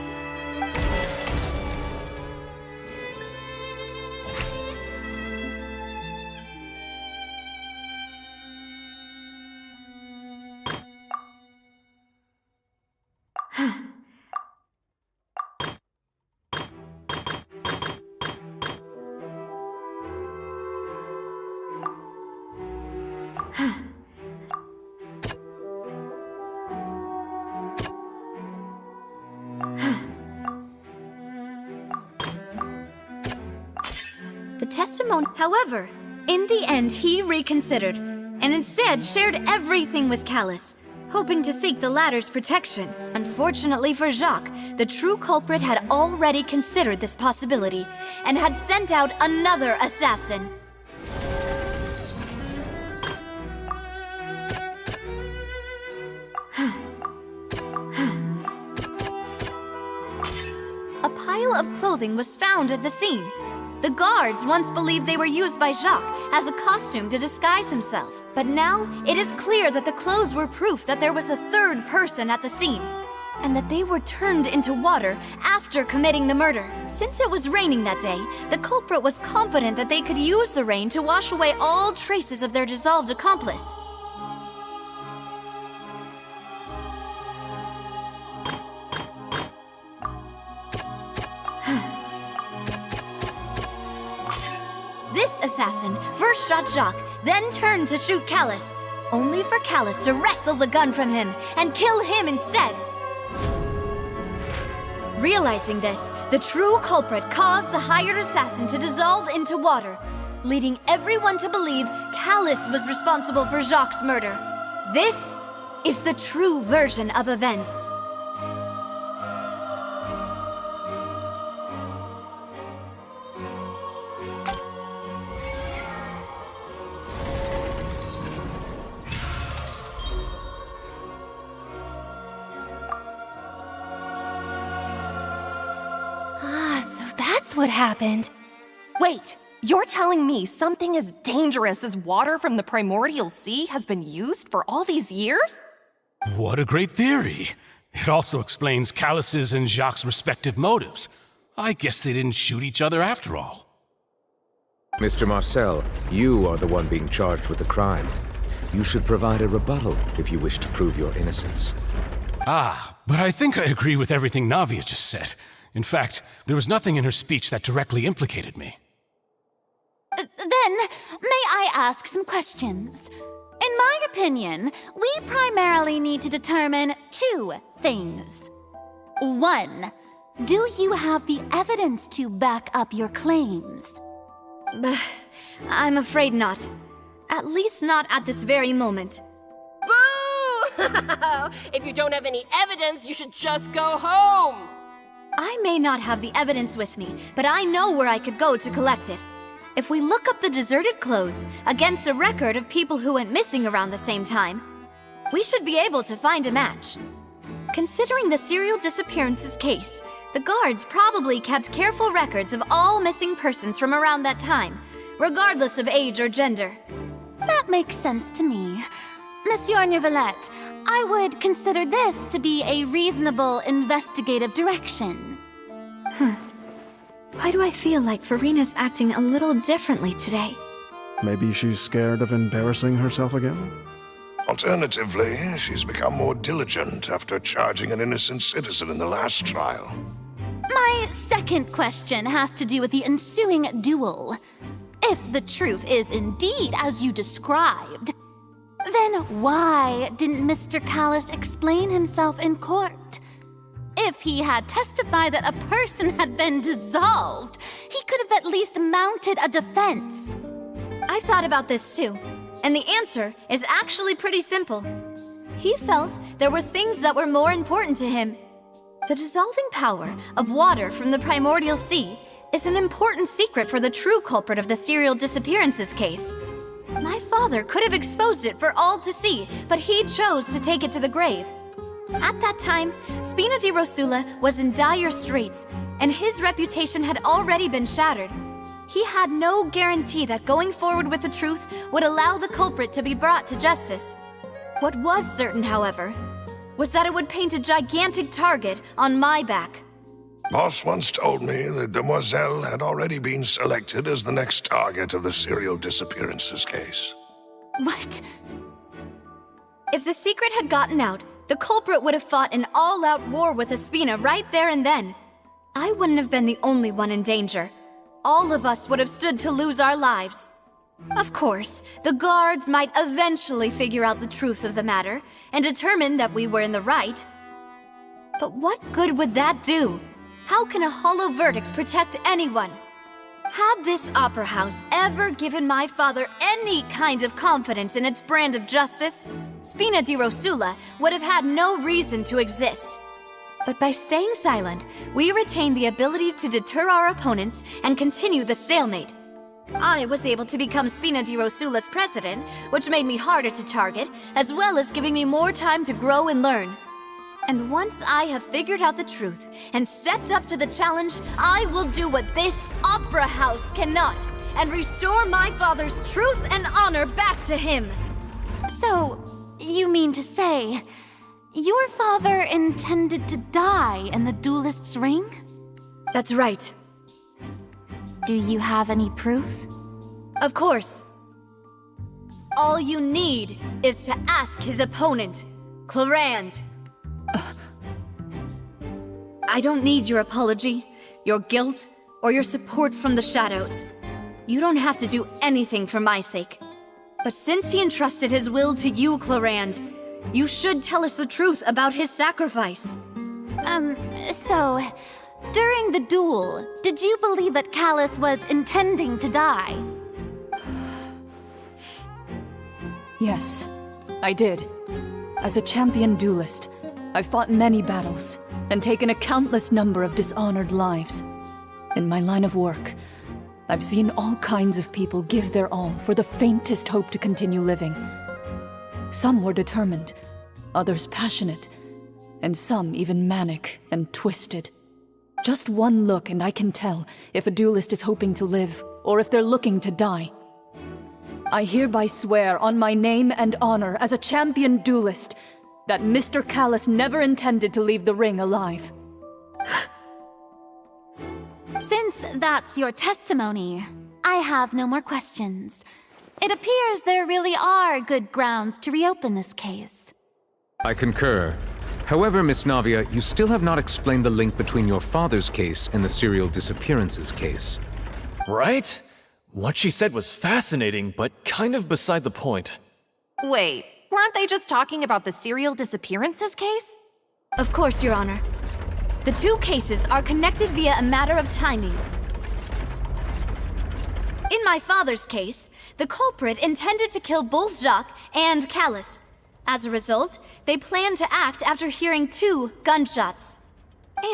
Testimony. However, in the end, he reconsidered, and instead shared everything with Callus, hoping to seek the latter's protection. Unfortunately for Jacques, the true culprit had already considered this possibility, and had sent out another assassin. A pile of clothing was found at the scene. The guards once believed they were used by Jacques as a costume to disguise himself. But now, it is clear that the clothes were proof that there was a third person at the scene, and that they were turned into water after committing the murder. Since it was raining that day, the culprit was confident that they could use the rain to wash away all traces of their dissolved accomplice. This assassin first shot Jacques, then turned to shoot Callus, only for Callus to wrestle the gun from him and kill him instead. Realizing this, the true culprit caused the hired assassin to dissolve into water, leading everyone to believe Callus was responsible for Jacques' murder. This is the true version of events. That's what happened. Wait, you're telling me something as dangerous as water from the primordial sea has been used for all these years? What a great theory. It also explains Callus's and Jacques' respective motives. I guess they didn't shoot each other after all. Mr. Marcel, you are the one being charged with the crime. You should provide a rebuttal if you wish to prove your innocence. But I think I agree with everything Navia just said. In fact, there was nothing in her speech that directly implicated me. Then, may I ask some questions? In my opinion, we primarily need to determine two things. One, do you have the evidence to back up your claims? I'm afraid not. At least not at this very moment. Boo! If you don't have any evidence, you should just go home! I may not have the evidence with me, but I know where I could go to collect it. If we look up the deserted clothes against a record of people who went missing around the same time, we should be able to find a match. Considering the serial disappearances case, the guards probably kept careful records of all missing persons from around that time, regardless of age or gender. That makes sense to me. Monsieur Neuvillette, I would consider this to be a reasonable investigative direction. Why do I feel like Farina's acting a little differently today? Maybe she's scared of embarrassing herself again? Alternatively, she's become more diligent after charging an innocent citizen in the last trial. My second question has to do with the ensuing duel. If the truth is indeed as you described, then why didn't Mr. Callus explain himself in court? If he had testified that a person had been dissolved, he could have at least mounted a defense. I've thought about this too, and the answer is actually pretty simple. He felt there were things that were more important to him. The dissolving power of water from the primordial sea is an important secret for the true culprit of the serial disappearances case. My father could have exposed it for all to see, but he chose to take it to the grave. At that time, Spina di Rosula was in dire straits, and his reputation had already been shattered. He had no guarantee that going forward with the truth would allow the culprit to be brought to justice. What was certain, however, was that it would paint a gigantic target on my back. Boss once told me that Demoiselle had already been selected as the next target of the serial disappearances case. What? If the secret had gotten out, the culprit would have fought an all-out war with Espina right there and then. I wouldn't have been the only one in danger. All of us would have stood to lose our lives. Of course, the guards might eventually figure out the truth of the matter and determine that we were in the right. But what good would that do? How can a hollow verdict protect anyone? Had this opera house ever given my father any kind of confidence in its brand of justice, Spina di Rosula would have had no reason to exist. But by staying silent, we retained the ability to deter our opponents and continue the stalemate. I was able to become Spina di Rosula's president, which made me harder to target, as well as giving me more time to grow and learn. And once I have figured out the truth and stepped up to the challenge, I will do what this opera house cannot and restore my father's truth and honor back to him. So, you mean to say, your father intended to die in the duelist's ring? That's right. Do you have any proof? Of course. All you need is to ask his opponent, Clarand. I don't need your apology, your guilt, or your support from the shadows. You don't have to do anything for my sake. But since he entrusted his will to you, Clarand, you should tell us the truth about his sacrifice. So, during the duel, did you believe that Callus was intending to die? Yes, I did. As a champion duelist, I've fought many battles and taken a countless number of dishonored lives. In my line of work, I've seen all kinds of people give their all for the faintest hope to continue living. Some were determined, others passionate, and some even manic and twisted. Just one look and I can tell if a duelist is hoping to live or if they're looking to die. I hereby swear on my name and honor as a champion duelist that Mr. Callus never intended to leave the ring alive. Since that's your testimony, I have no more questions. It appears there really are good grounds to reopen this case. I concur. However, Miss Navia, you still have not explained the link between your father's case and the serial disappearances case. Right? What she said was fascinating, but kind of beside the point. Wait, weren't they just talking about the serial disappearances case? Of course, Your Honor. The two cases are connected via a matter of timing. In my father's case, the culprit intended to kill both Jacques and Callus. As a result, they planned to act after hearing 2 gunshots.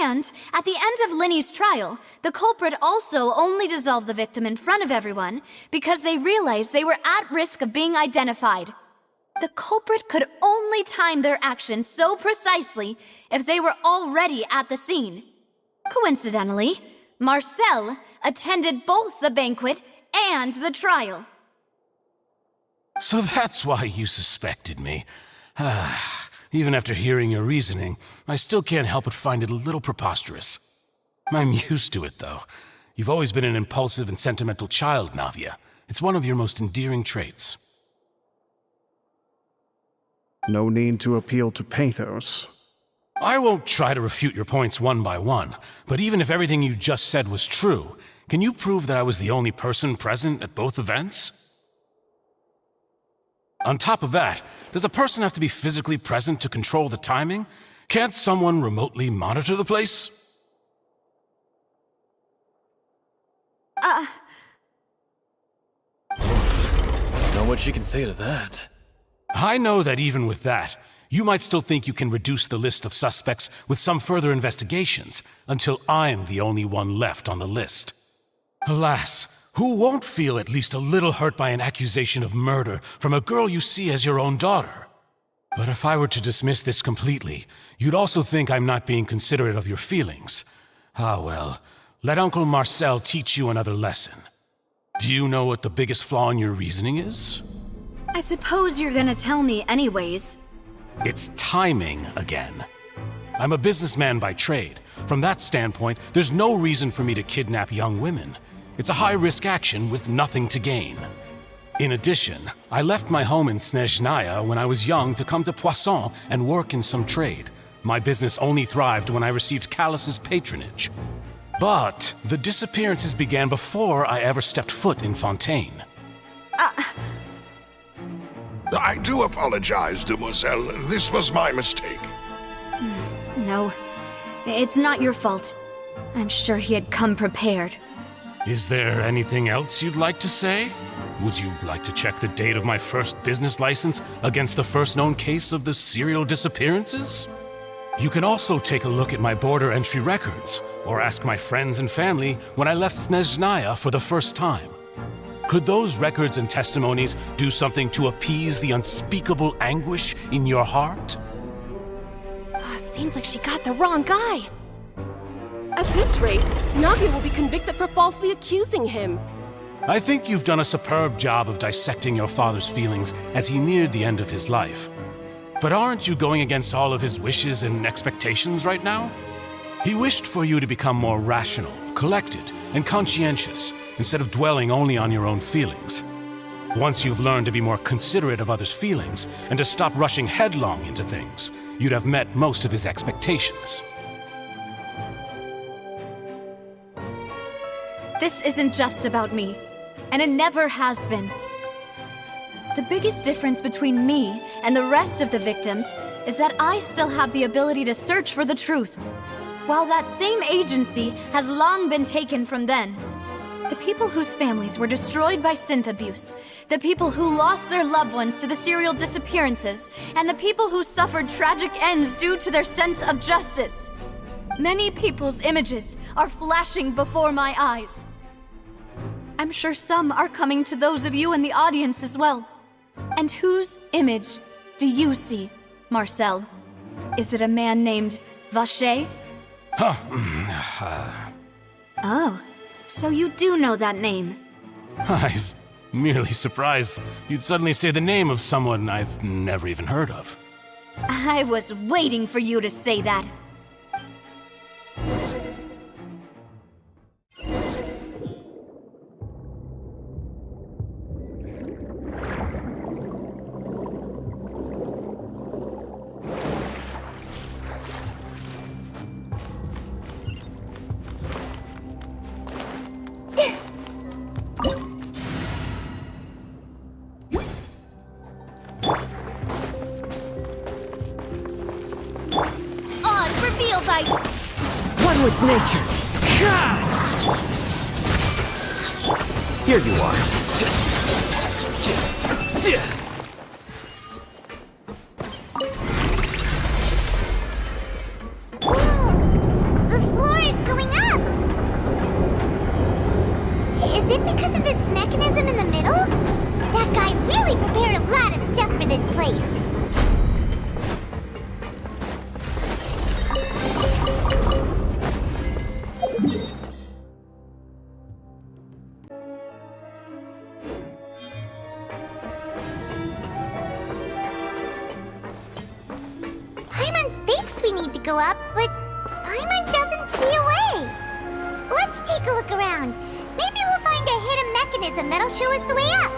And at the end of Linny's trial, the culprit also only dissolved the victim in front of everyone because they realized they were at risk of being identified. The culprit could only time their actions so precisely if they were already at the scene. Coincidentally, Marcel attended both the banquet and the trial. So that's why you suspected me. Even after hearing your reasoning, I still can't help but find it a little preposterous. I'm used to it, though. You've always been an impulsive and sentimental child, Navia. It's one of your most endearing traits. No need to appeal to pathos. I won't try to refute your points one by one, but even if everything you just said was true, can you prove that I was the only person present at both events? On top of that, does a person have to be physically present to control the timing? Can't someone remotely monitor the place? Know what she can say to that. I know that even with that, you might still think you can reduce the list of suspects with some further investigations until I'm the only one left on the list. Alas, who won't feel at least a little hurt by an accusation of murder from a girl you see as your own daughter? But if I were to dismiss this completely, you'd also think I'm not being considerate of your feelings. Ah well, let Uncle Marcel teach you another lesson. Do you know what the biggest flaw in your reasoning is? I suppose you're gonna tell me anyways. It's timing again. I'm a businessman by trade. From that standpoint, there's no reason for me to kidnap young women. It's a high-risk action with nothing to gain. In addition, I left my home in Snezhnaya when I was young to come to Poisson and work in some trade. My business only thrived when I received Callus's patronage. But the disappearances began before I ever stepped foot in Fontaine. I do apologize, demoiselle. This was my mistake. No, it's not your fault. I'm sure he had come prepared. Is there anything else you'd like to say? Would you like to check the date of my first business license against the first known case of the serial disappearances? You can also take a look at my border entry records, or ask my friends and family when I left Snezhnaya for the first time. Could those records and testimonies do something to appease the unspeakable anguish in your heart? Seems like she got the wrong guy. At this rate, Navia will be convicted for falsely accusing him. I think you've done a superb job of dissecting your father's feelings as he neared the end of his life. But aren't you going against all of his wishes and expectations right now? He wished for you to become more rational, collected, and conscientious, instead of dwelling only on your own feelings. Once you've learned to be more considerate of others' feelings, and to stop rushing headlong into things, you'd have met most of his expectations. This isn't just about me, and it never has been. The biggest difference between me and the rest of the victims is that I still have the ability to search for the truth, while that same agency has long been taken from them. The people whose families were destroyed by synth abuse, the people who lost their loved ones to the serial disappearances, and the people who suffered tragic ends due to their sense of justice. Many people's images are flashing before my eyes. I'm sure some are coming to those of you in the audience as well. And whose image do you see, Marcel? Is it a man named Vacher? Oh, so you do know that name. I'm merely surprised you'd suddenly say the name of someone I've never even heard of. I was waiting for you to say that. One with nature. Here you are. Whoa! The floor is going up! Is it because of this mechanism in the middle? That guy really prepared a lot of stuff for this place. Go up, but Paimon doesn't see a way. Let's take a look around. Maybe we'll find a hidden mechanism that'll show us the way up.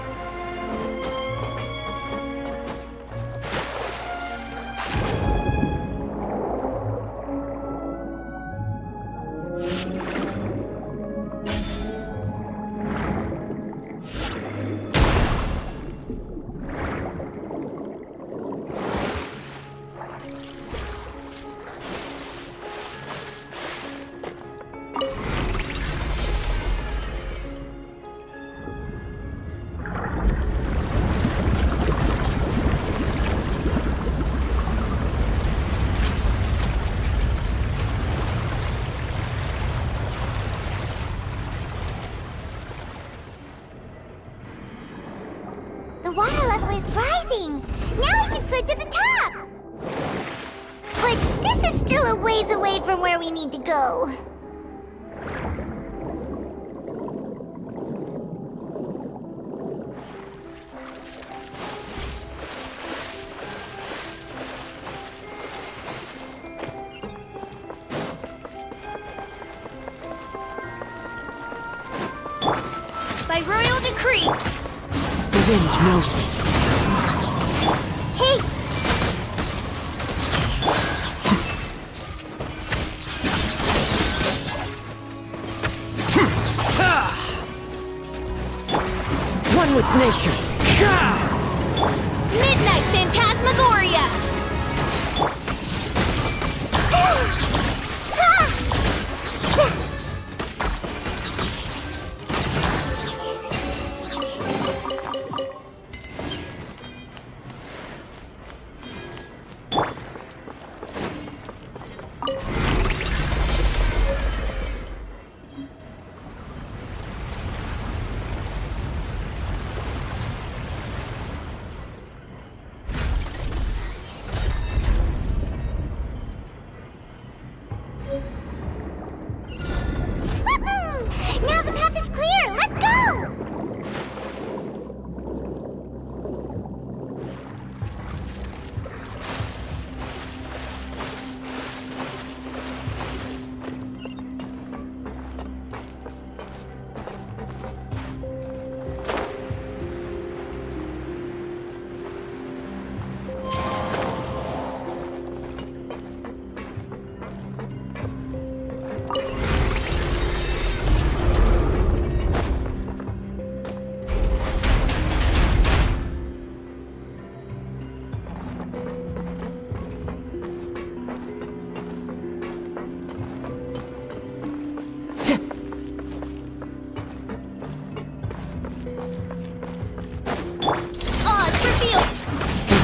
The water level is rising! Now we can swim to the top! But this is still a ways away from where we need to go. By royal decree! The wind knows me. Take! One with nature. Midnight Phantasmagoria!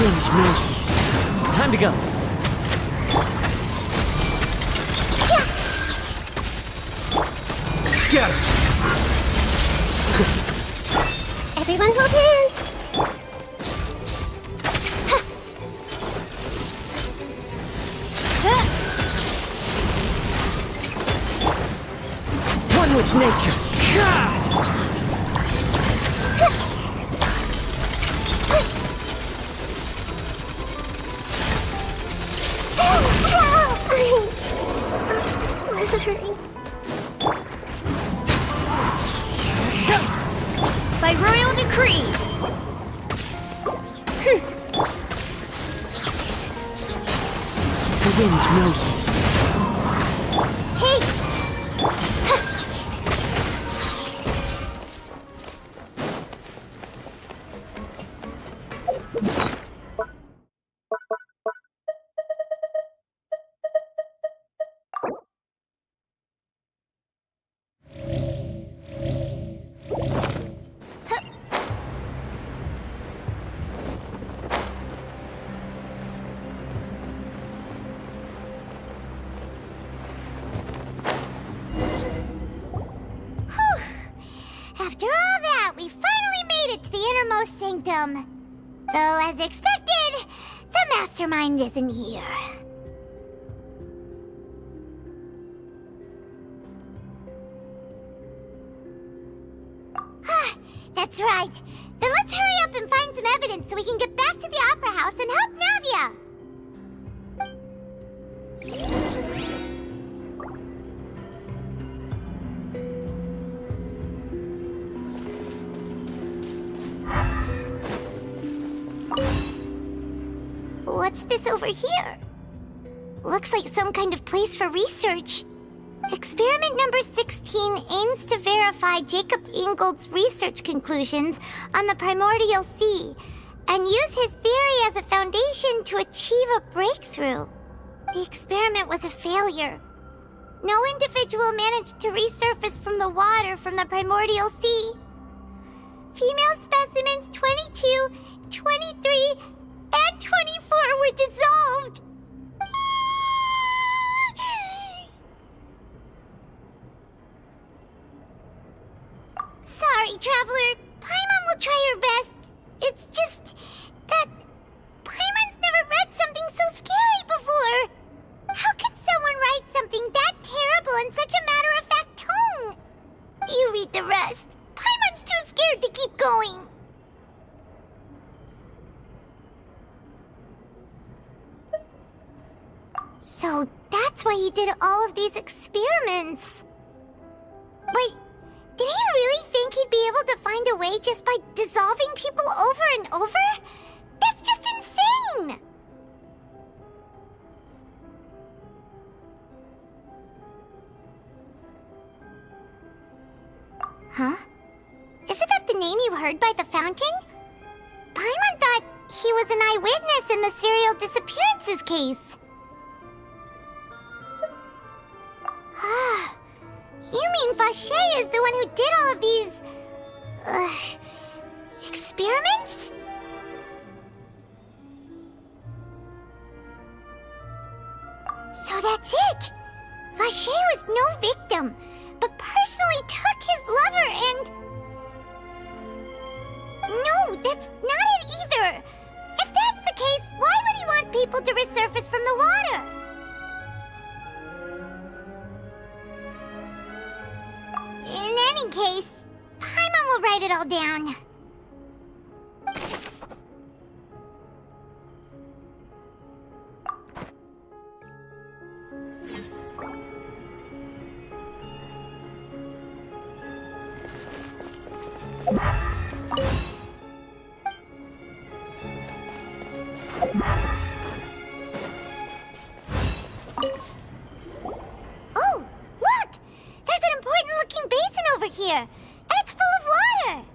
wind knows me. Time to go. Scatter! Everyone hold hands! One with nature. By royal decree. The wind knows me. Hey! After all that, we finally made it to the innermost sanctum. Though, as expected, the mastermind isn't here. That's right. Then let's hurry up and find some evidence so we can get back to the Opera House and help Navia. What's this over here? Looks like some kind of place for research. Experiment number 16 aims to verify Jacob Ingold's research conclusions on the primordial sea and use his theory as a foundation to achieve a breakthrough. The experiment was a failure. No individual managed to resurface from the water from the primordial sea. Female specimens 22, 23, and 24 were dissolved. Sorry, Traveler. Paimon will try her best. It's just that Paimon's never read something so scary before. How can someone write something that terrible in such a matter-of-fact tone? You read the rest. Paimon's too scared to keep going. So that's why he did all of these experiments. Wait, did he really think he'd be able to find a way just by dissolving people over and over? That's just insane! Huh? Isn't that the name you heard by the fountain? Paimon thought he was an eyewitness in the serial disappearances case. You mean Vache is the one who did all of these... experiments? So that's it! Vache was no victim, but personally took his lover and... No, that's not it either! If that's the case, why would he want people to resurface from the water? In any case, Paimon will write it all down. Oh, look! There's an important-looking basin over here, and it's full of water!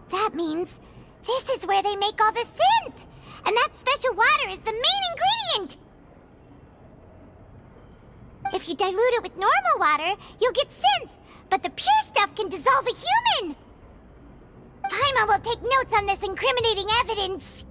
That means this is where they make all the synth! And that special water is the main ingredient! If you dilute it with normal water, you'll get synth, but the pure stuff can dissolve a human! Paimon will take notes on this incriminating evidence.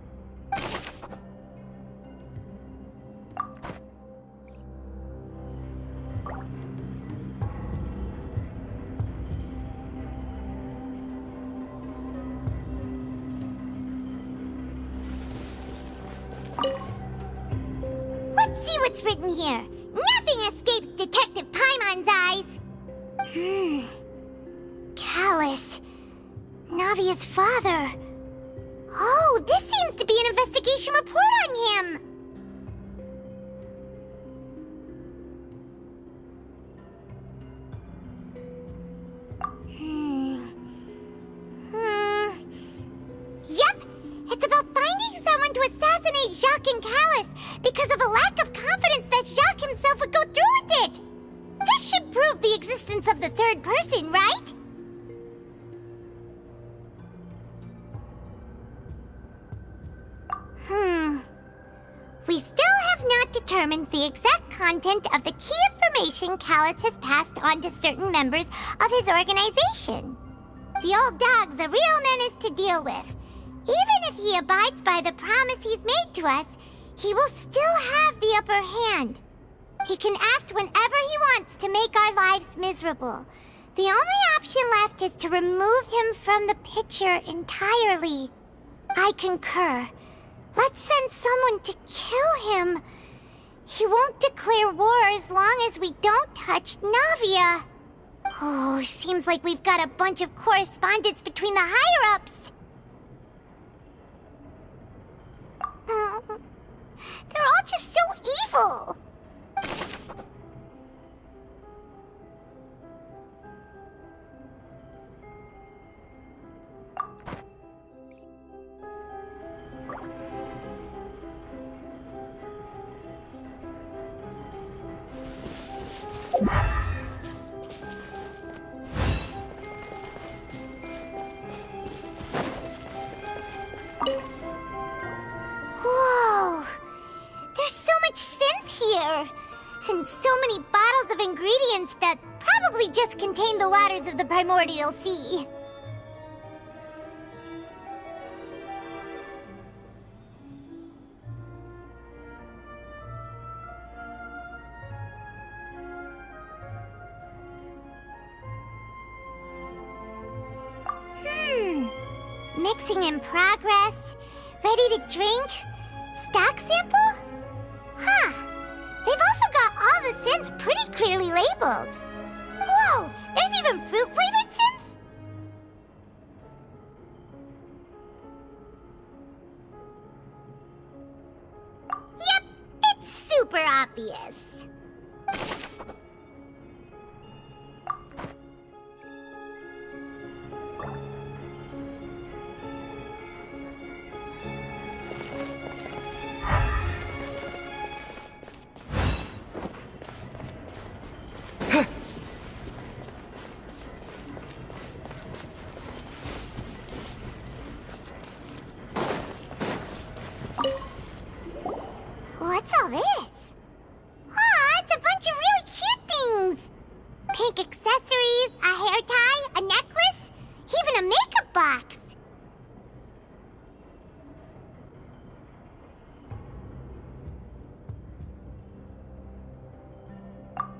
Let's see what's written here. Nothing escapes Detective Paimon's eyes. Callus. Navia's father. Oh, this seems to be an investigation report on him. Yep, it's about finding someone to assassinate Jacques and Callus because of a lack of confidence that Jacques himself would go through with it. This should prove the existence of the third person, right? We still have not determined the exact content of the key information Callus has passed on to certain members of his organization. The old dog's a real menace to deal with. Even if he abides by the promise he's made to us, he will still have the upper hand. He can act whenever he wants to make our lives miserable. The only option left is to remove him from the picture entirely. I concur. Let's send someone to kill him. He won't declare war as long as we don't touch Navia. Oh, seems like we've got a bunch of correspondence between the higher-ups. They're all just so evil. Whoa! There's so much synth here! And so many bottles of ingredients that probably just contain the waters of the primordial sea. Mixing in progress. Ready to drink? Stock sample? Huh. They've also got all the synth pretty clearly labeled. Whoa, there's even fruit-flavored synth? Yep, it's super obvious. What's all this? Aw, it's a bunch of really cute things! Pink accessories, a hair tie, a necklace, even a makeup box.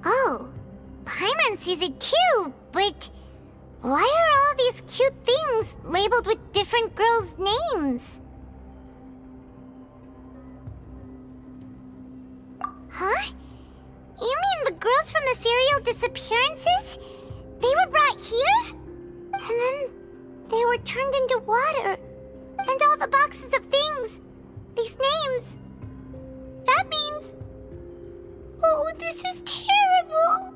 Oh, Paimon sees it too, but why are all these cute things labeled with different girls' names? Huh? You mean the girls from the serial disappearances? They were brought here? And then they were turned into water. And all the boxes of things. These names. That means... Oh, this is terrible.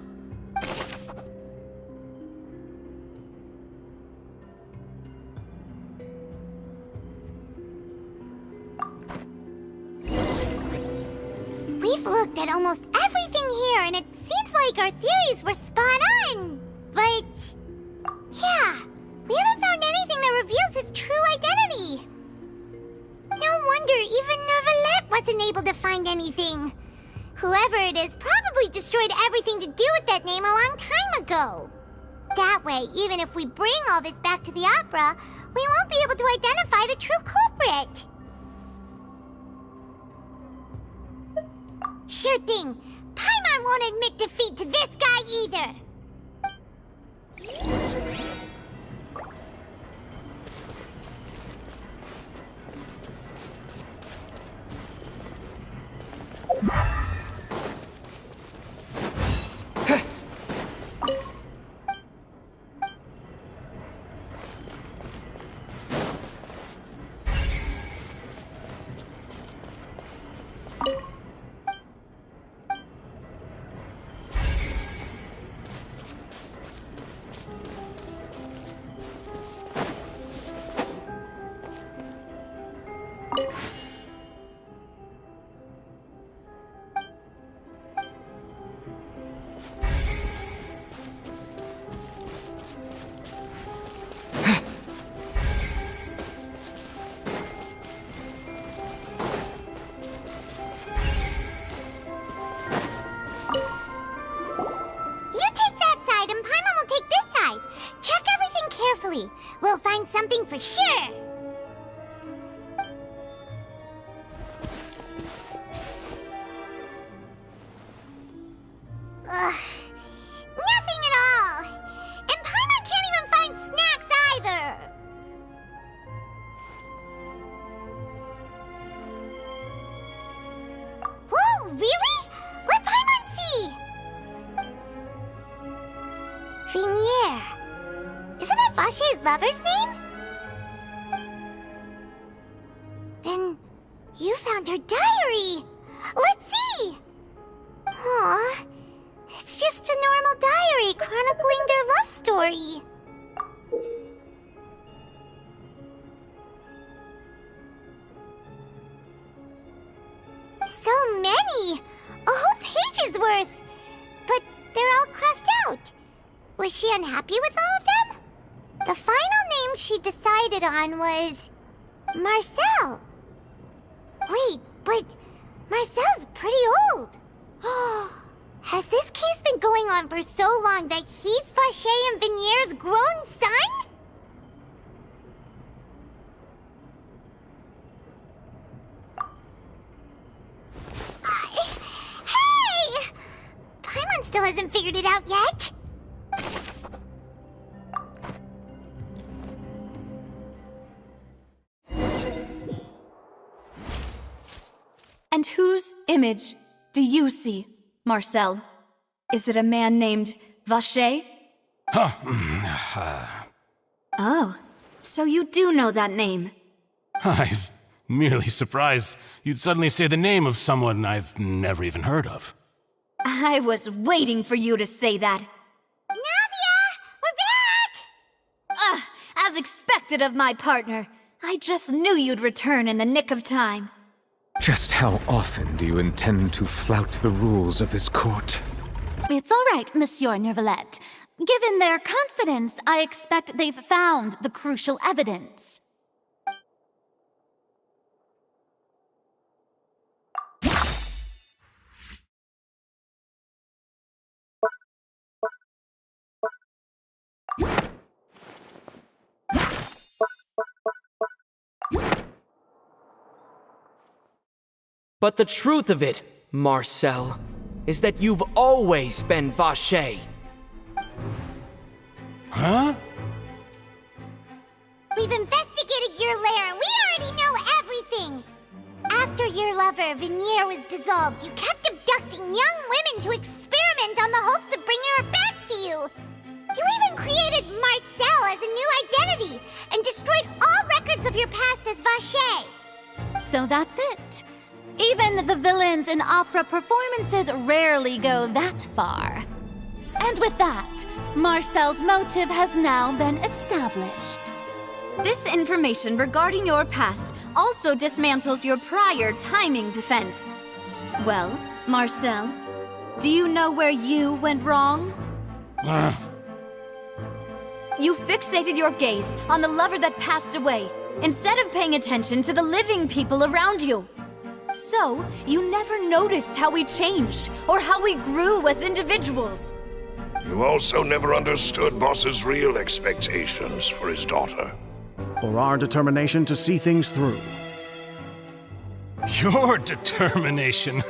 We've looked at almost everything here, and it seems like our theories were spot on. But... yeah, we haven't found anything that reveals his true identity. No wonder even Nervalette wasn't able to find anything. Whoever it is probably destroyed everything to do with that name a long time ago. That way, even if we bring all this back to the opera, we won't be able to identify the true culprit. Sure thing. Paimon won't admit defeat to this guy either. We'll find something for sure. Ugh. Nothing at all. And Paimon can't even find snacks either. Whoa, really? Let Paimon see. Vinier. Isn't that Vache's lover's name? Then you found her diary. Let's see. Aw, it's just a normal diary chronicling their love story. So many! A whole page's worth! But they're all crossed out. Was she unhappy with all of them? The final name she decided on was Marcel. Wait, but Marcel's pretty old. Has this case been going on for so long that he's Vache and Vinier's grown son? Hey! Paimon still hasn't figured it out yet. And whose image do you see, Marcel? Is it a man named Vache? Oh, so you do know that name. I'm merely surprised you'd suddenly say the name of someone I've never even heard of. I was waiting for you to say that. Navia! We're back! As expected of my partner. I just knew you'd return in the nick of time. Just how often do you intend to flout the rules of this court? It's all right, Monsieur Nervalette. Given their confidence, I expect they've found the crucial evidence. But the truth of it, Marcel, is that you've always been Vache. Huh? We've investigated your lair and we already know everything! After your lover, Vinier, was dissolved, you kept abducting young women to experiment on the hopes of bringing her back to you! You even created Marcel as a new identity and destroyed all records of your past as Vache! So that's it. Even the villains in opera performances rarely go that far. And with that, Marcel's motive has now been established. This information regarding your past also dismantles your prior timing defense. Well, Marcel, do you know where you went wrong? You fixated your gaze on the lover that passed away, instead of paying attention to the living people around you. So, you never noticed how we changed, or how we grew as individuals. You also never understood Boss's real expectations for his daughter. or our determination to see things through. Your determination.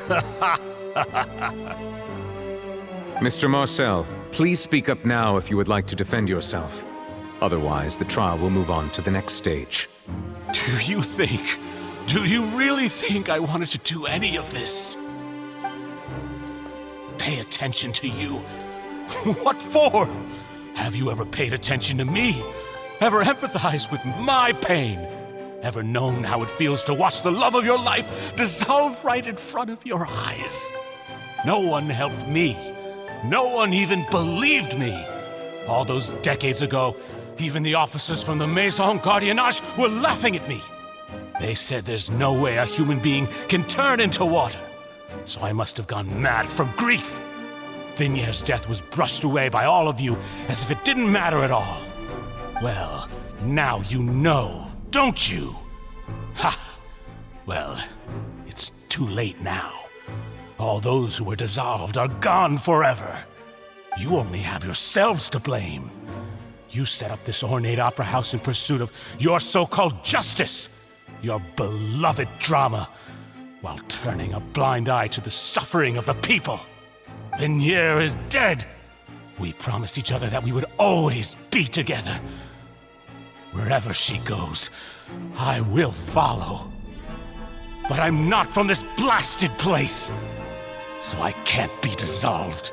Mr. Marcel, please speak up now if you would like to defend yourself. Otherwise, the trial will move on to the next stage. Do you really think I wanted to do any of this? Pay attention to you? What for? Have you ever paid attention to me? Ever empathized with my pain? Ever known how it feels to watch the love of your life dissolve right in front of your eyes? No one helped me. No one even believed me. All those decades ago, even the officers from the Maison Gardiennage were laughing at me. They said there's no way a human being can turn into water. So I must have gone mad from grief. Vignère's death was brushed away by all of you as if it didn't matter at all. Well, now you know, don't you? Ha! Well, it's too late now. All those who were dissolved are gone forever. You only have yourselves to blame. You set up this ornate opera house in pursuit of your so-called justice, your beloved drama, while turning a blind eye to the suffering of the people. Vignère is dead. We promised each other that we would always be together. Wherever she goes, I will follow. But I'm not from this blasted place, so I can't be dissolved,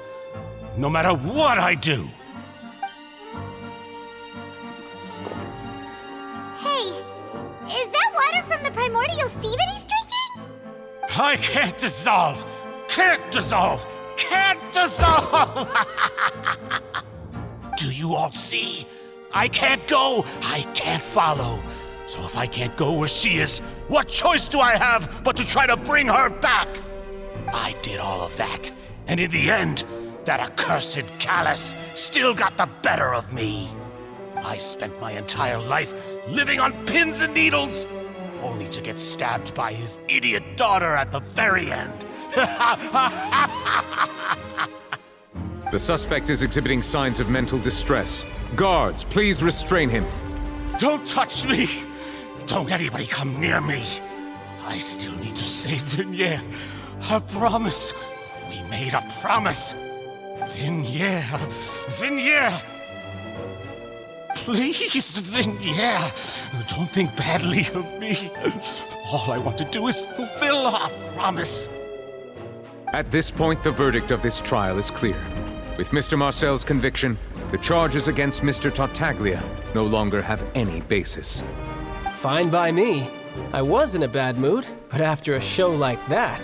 no matter what I do. Hey, is that water from the primordial sea that he's drinking? I can't dissolve! Can't dissolve! Can't dissolve! Do you all see? I can't go, I can't follow. So if I can't go where she is, what choice do I have but to try to bring her back? I did all of that, and in the end, that accursed Callus still got the better of me. I spent my entire life living on pins and needles, only to get stabbed by his idiot daughter at the very end. The suspect is exhibiting signs of mental distress. Guards, please restrain him. Don't touch me! Don't anybody come near me! I still need to save Vignère. A promise. We made a promise. Vignère. Vignère! Please, Vignère, don't think badly of me. All I want to do is fulfill our promise. At this point, the verdict of this trial is clear. With Mr. Marcel's conviction, the charges against Mr. Tartaglia no longer have any basis. Fine by me. I was in a bad mood, but after a show like that,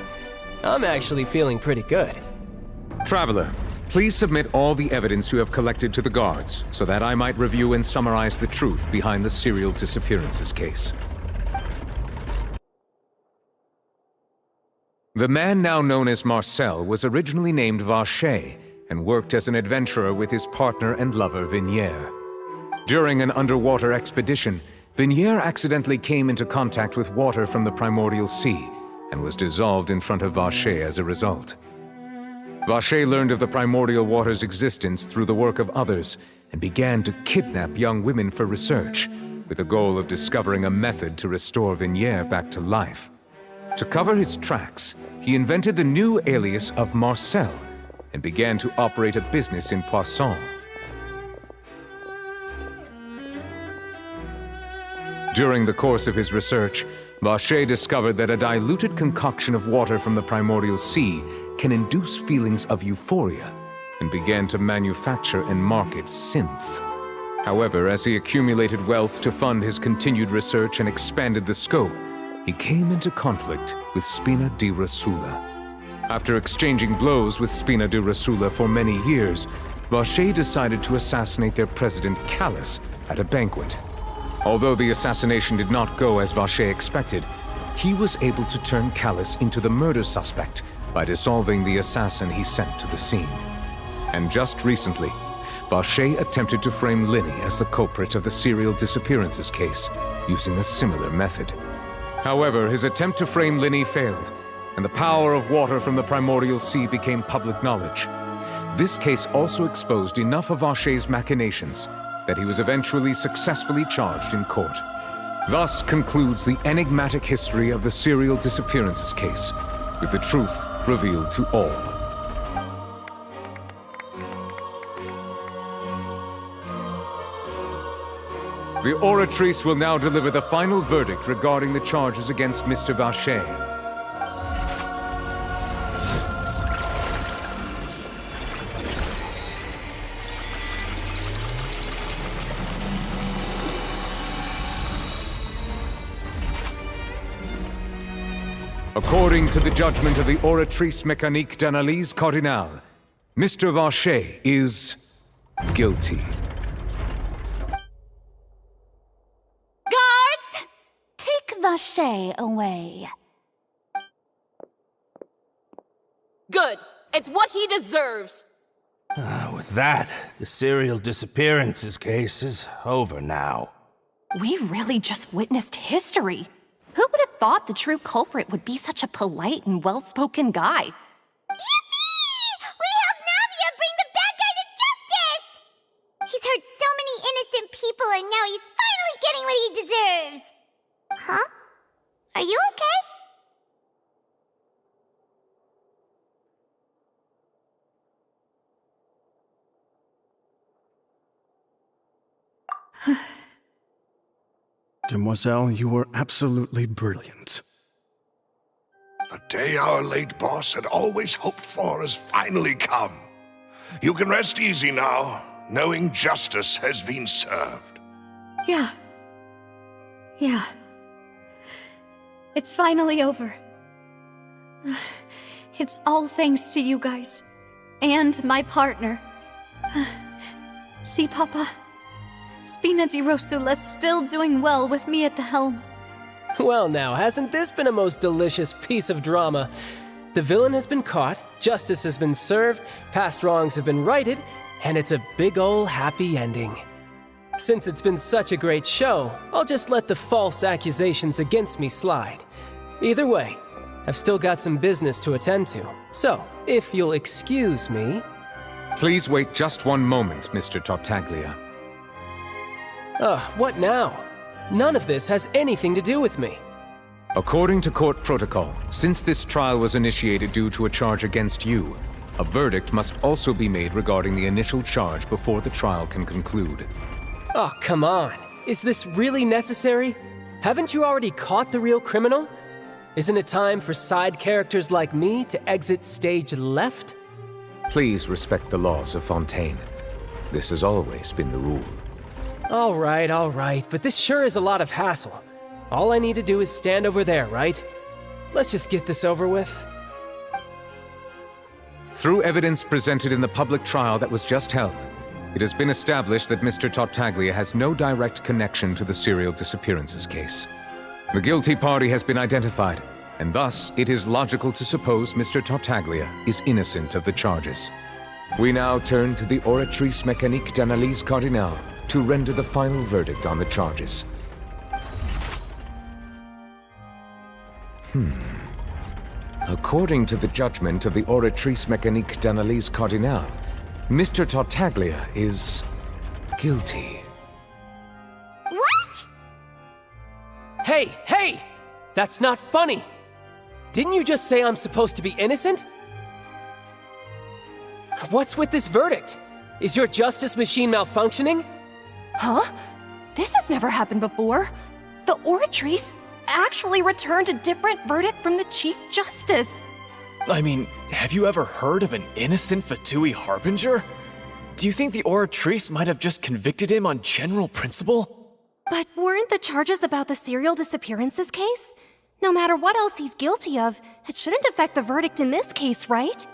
I'm actually feeling pretty good. Traveler, please submit all the evidence you have collected to the guards, so that I might review and summarize the truth behind the serial disappearances case. The man now known as Marcel was originally named Vacher and worked as an adventurer with his partner and lover Vignère. During an underwater expedition, Vignère accidentally came into contact with water from the primordial sea and was dissolved in front of Vacher as a result. Vacher learned of the primordial water's existence through the work of others and began to kidnap young women for research, with the goal of discovering a method to restore Vignère back to life. To cover his tracks, he invented the new alias of Marcel and began to operate a business in Poisson. During the course of his research, Vacher discovered that a diluted concoction of water from the primordial sea can induce feelings of euphoria, and began to manufacture and market synth. However, as he accumulated wealth to fund his continued research and expanded the scope, he came into conflict with Spina di Rosula. After exchanging blows with Spina di Rosula for many years, Vacher decided to assassinate their president Callus at a banquet. Although the assassination did not go as Vacher expected, he was able to turn Callus into the murder suspect by dissolving the assassin he sent to the scene. And just recently, Vacher attempted to frame Linny as the culprit of the serial disappearances case, using a similar method. However, his attempt to frame Linny failed, and the power of water from the primordial sea became public knowledge. This case also exposed enough of Vacher's machinations that he was eventually successfully charged in court. Thus concludes the enigmatic history of the serial disappearances case, with the truth revealed to all. The Oratrice will now deliver the final verdict regarding the charges against Mr. Vacher. According to the judgment of the Oratrice Mécanique d'Analyse Cardinale, Mr. Vacher is guilty. Guards! Take Vacher away. Good. It's what he deserves. With that, the serial disappearances case is over now. We really just witnessed history. Who would have thought the true culprit would be such a polite and well-spoken guy? Yippee! We helped Navia bring the bad guy to justice! He's hurt so many innocent people and now he's finally getting what he deserves! Huh? Are you okay? Demoiselle, you were absolutely brilliant. The day our late boss had always hoped for has finally come. You can rest easy now, knowing justice has been served. Yeah. It's finally over. It's all thanks to you guys. And my partner. See, Papa? Spina di Rosula's still doing well with me at the helm. Well now, hasn't this been a most delicious piece of drama? The villain has been caught, justice has been served, past wrongs have been righted, and it's a big ol' happy ending. Since it's been such a great show, I'll just let the false accusations against me slide. Either way, I've still got some business to attend to. So, if you'll excuse me... Please wait just one moment, Mr. Tartaglia. What now? None of this has anything to do with me. According to court protocol, since this trial was initiated due to a charge against you, a verdict must also be made regarding the initial charge before the trial can conclude. Oh, come on. Is this really necessary? Haven't you already caught the real criminal? Isn't it time for side characters like me to exit stage left? Please respect the laws of Fontaine. This has always been the rule. All right, but this sure is a lot of hassle. All I need to do is stand over there, right? Let's just get this over with. Through evidence presented in the public trial that was just held, it has been established that Mr. Tartaglia has no direct connection to the serial disappearances case. The guilty party has been identified, and thus it is logical to suppose Mr. Tartaglia is innocent of the charges. We now turn to the Oratrice Mécanique d'Analyse Cardinale to render the final verdict on the charges. According to the judgment of the Oratrice Mécanique d'Analyse Cardinale, Mr. Tartaglia is guilty. What? Hey! That's not funny! Didn't you just say I'm supposed to be innocent? What's with this verdict? Is your justice machine malfunctioning? Huh? This has never happened before. The Oratrice actually returned a different verdict from the Chief Justice. I mean, have you ever heard of an innocent Fatui Harbinger? Do you think the Oratrice might have just convicted him on general principle? But weren't the charges about the serial disappearances case? No matter what else he's guilty of, it shouldn't affect the verdict in this case, right?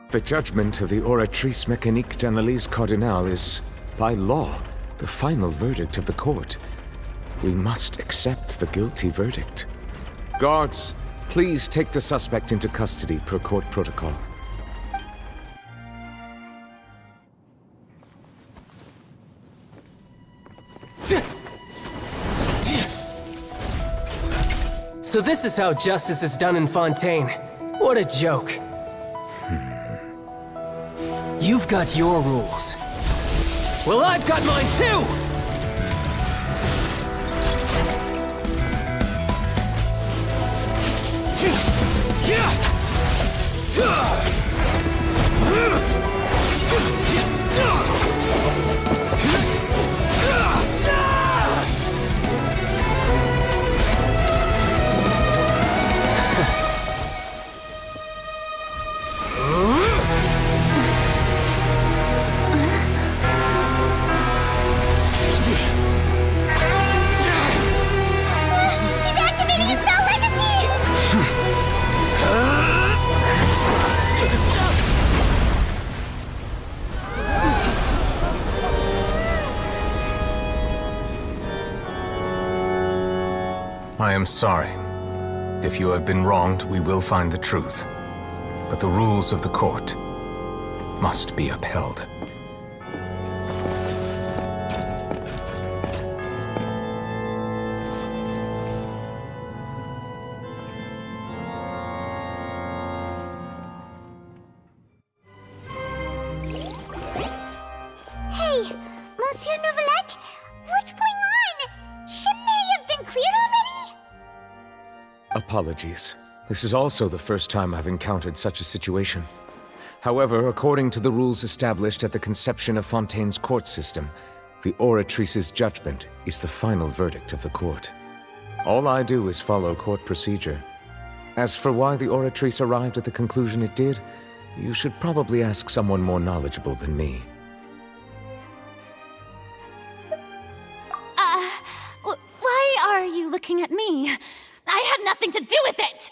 The judgment of the Oratrice Mécanique d'Analyse Cardinale is, by law, the final verdict of the court. We must accept the guilty verdict. Guards, please take the suspect into custody per court protocol. So this is how justice is done in Fontaine. What a joke. You've got your rules. Well, I've got mine too! He's activating his spell legacy! I am sorry. If you have been wronged, we will find the truth. But the rules of the court must be upheld. Hey, Monsieur Nouvelette, what's going on? Shouldn't they have been cleared already? Apologies. This is also the first time I've encountered such a situation. However, according to the rules established at the conception of Fontaine's court system, the Oratrice's judgment is the final verdict of the court. All I do is follow court procedure. As for why the Oratrice arrived at the conclusion it did, you should probably ask someone more knowledgeable than me. Why are you looking at me? I had nothing to do with it!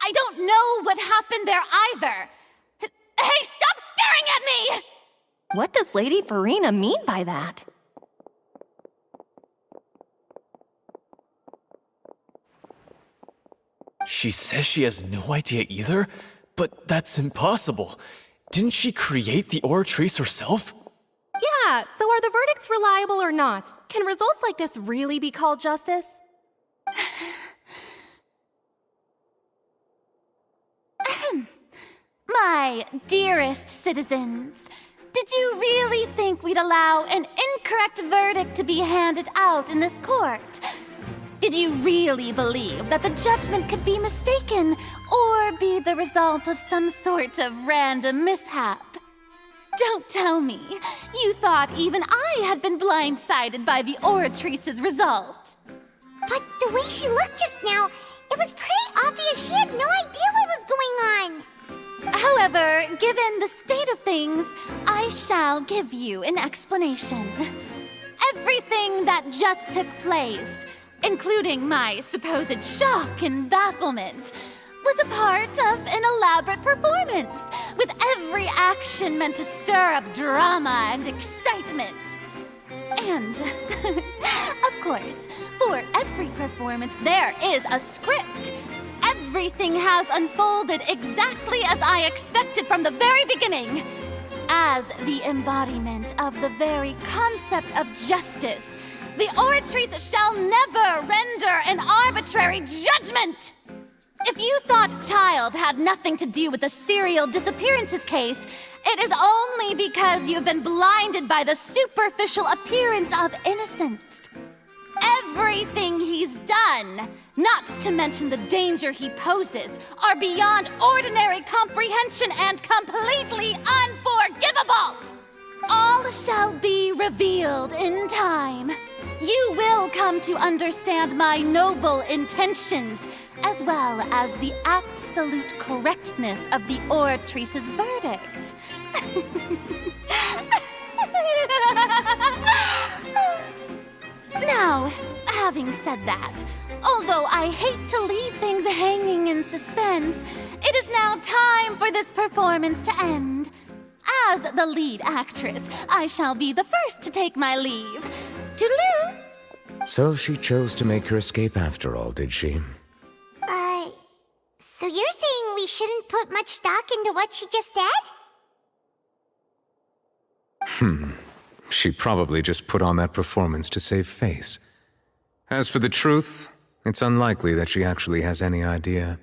I don't know what happened there either! Hey, stop staring at me! What does Lady Farina mean by that? She says she has no idea either, but that's impossible. Didn't she create the Oratrice herself? Yeah, so are the verdicts reliable or not? Can results like this really be called justice? My dearest citizens, did you really think we'd allow an incorrect verdict to be handed out in this court? Did you really believe that the judgment could be mistaken or be the result of some sort of random mishap? Don't tell me you thought even I had been blindsided by the Oratrice's result. But the way she looked just now, it was pretty obvious she had no idea what was going on. However, given the state of things, I shall give you an explanation. Everything that just took place, including my supposed shock and bafflement, was a part of an elaborate performance, with every action meant to stir up drama and excitement. And, of course, for every performance, there is a script. Everything has unfolded exactly as I expected from the very beginning. As the embodiment of the very concept of justice, the Oratrice shall never render an arbitrary judgment! If you thought Child had nothing to do with the serial disappearances case, it is only because you've been blinded by the superficial appearance of innocence. Everything he's done, not to mention the danger he poses, are beyond ordinary comprehension and completely unforgivable! All shall be revealed in time. You will come to understand my noble intentions, as well as the absolute correctness of the Oratrice's verdict. Now, having said that, although I hate to leave things hanging in suspense, it is now time for this performance to end. As the lead actress, I shall be the first to take my leave. Toodaloo! So she chose to make her escape after all, did she? So you're saying we shouldn't put much stock into what she just said? She probably just put on that performance to save face. As for the truth, it's unlikely that she actually has any idea.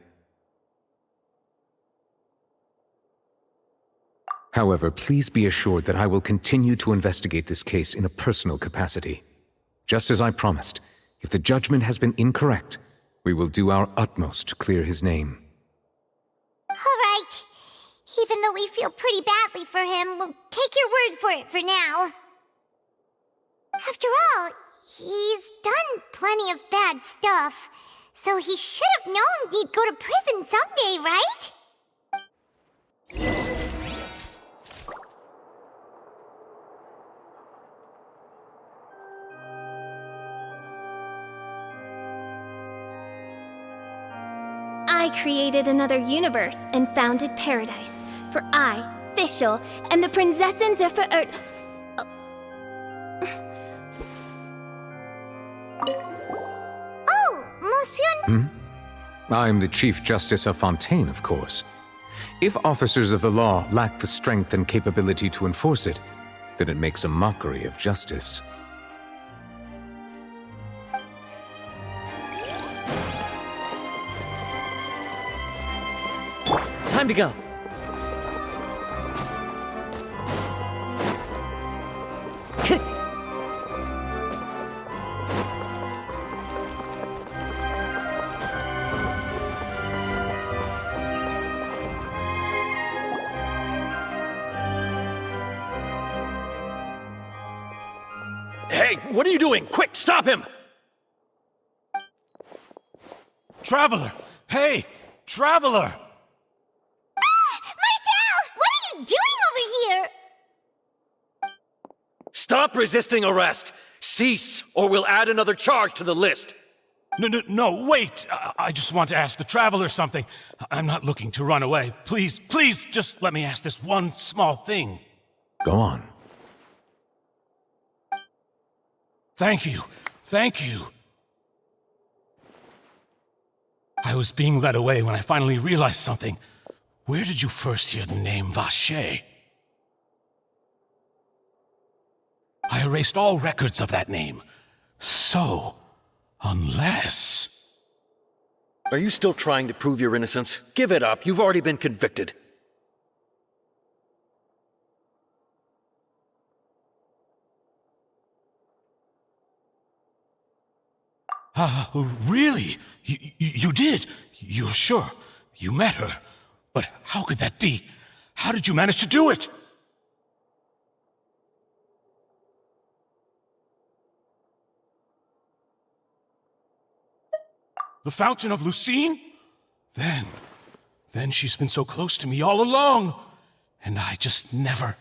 However, please be assured that I will continue to investigate this case in a personal capacity. Just as I promised, if the judgment has been incorrect, we will do our utmost to clear his name. All right. Even though we feel pretty badly for him, we'll take your word for it for now. After all, he's done plenty of bad stuff, so he should have known he'd go to prison someday, right? I created another universe and founded paradise. For I, Fischl, and the Prinzessin der Verirrt... Oh, Monsieur... I'm the Chief Justice of Fontaine, of course. If officers of the law lack the strength and capability to enforce it, then it makes a mockery of justice. Time to go. Hey, what are you doing? Quick, stop him! Traveler! Hey! Traveler! Marcel! What are you doing over here? Stop resisting arrest! Cease, or we'll add another charge to the list! No, wait! I just want to ask the Traveler something. I'm not looking to run away. Please, just let me ask this one small thing. Go on. Thank you. I was being led away when I finally realized something. Where did you first hear the name Vacher? I erased all records of that name. So, unless... Are you still trying to prove your innocence? Give it up. You've already been convicted. Really? You did? You're sure? You met her? But how could that be? How did you manage to do it? The Fountain of Lucine? Then she's been so close to me all along. And I just never...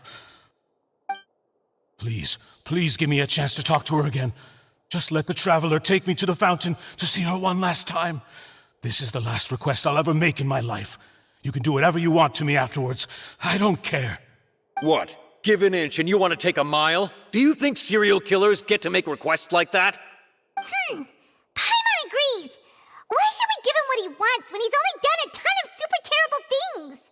Please give me a chance to talk to her again. Just let the Traveler take me to the fountain to see her one last time. This is the last request I'll ever make in my life. You can do whatever you want to me afterwards. I don't care. What? Give an inch and you want to take a mile? Do you think serial killers get to make requests like that? Paimon agrees. Why should we give him what he wants when he's only done a ton of super terrible things?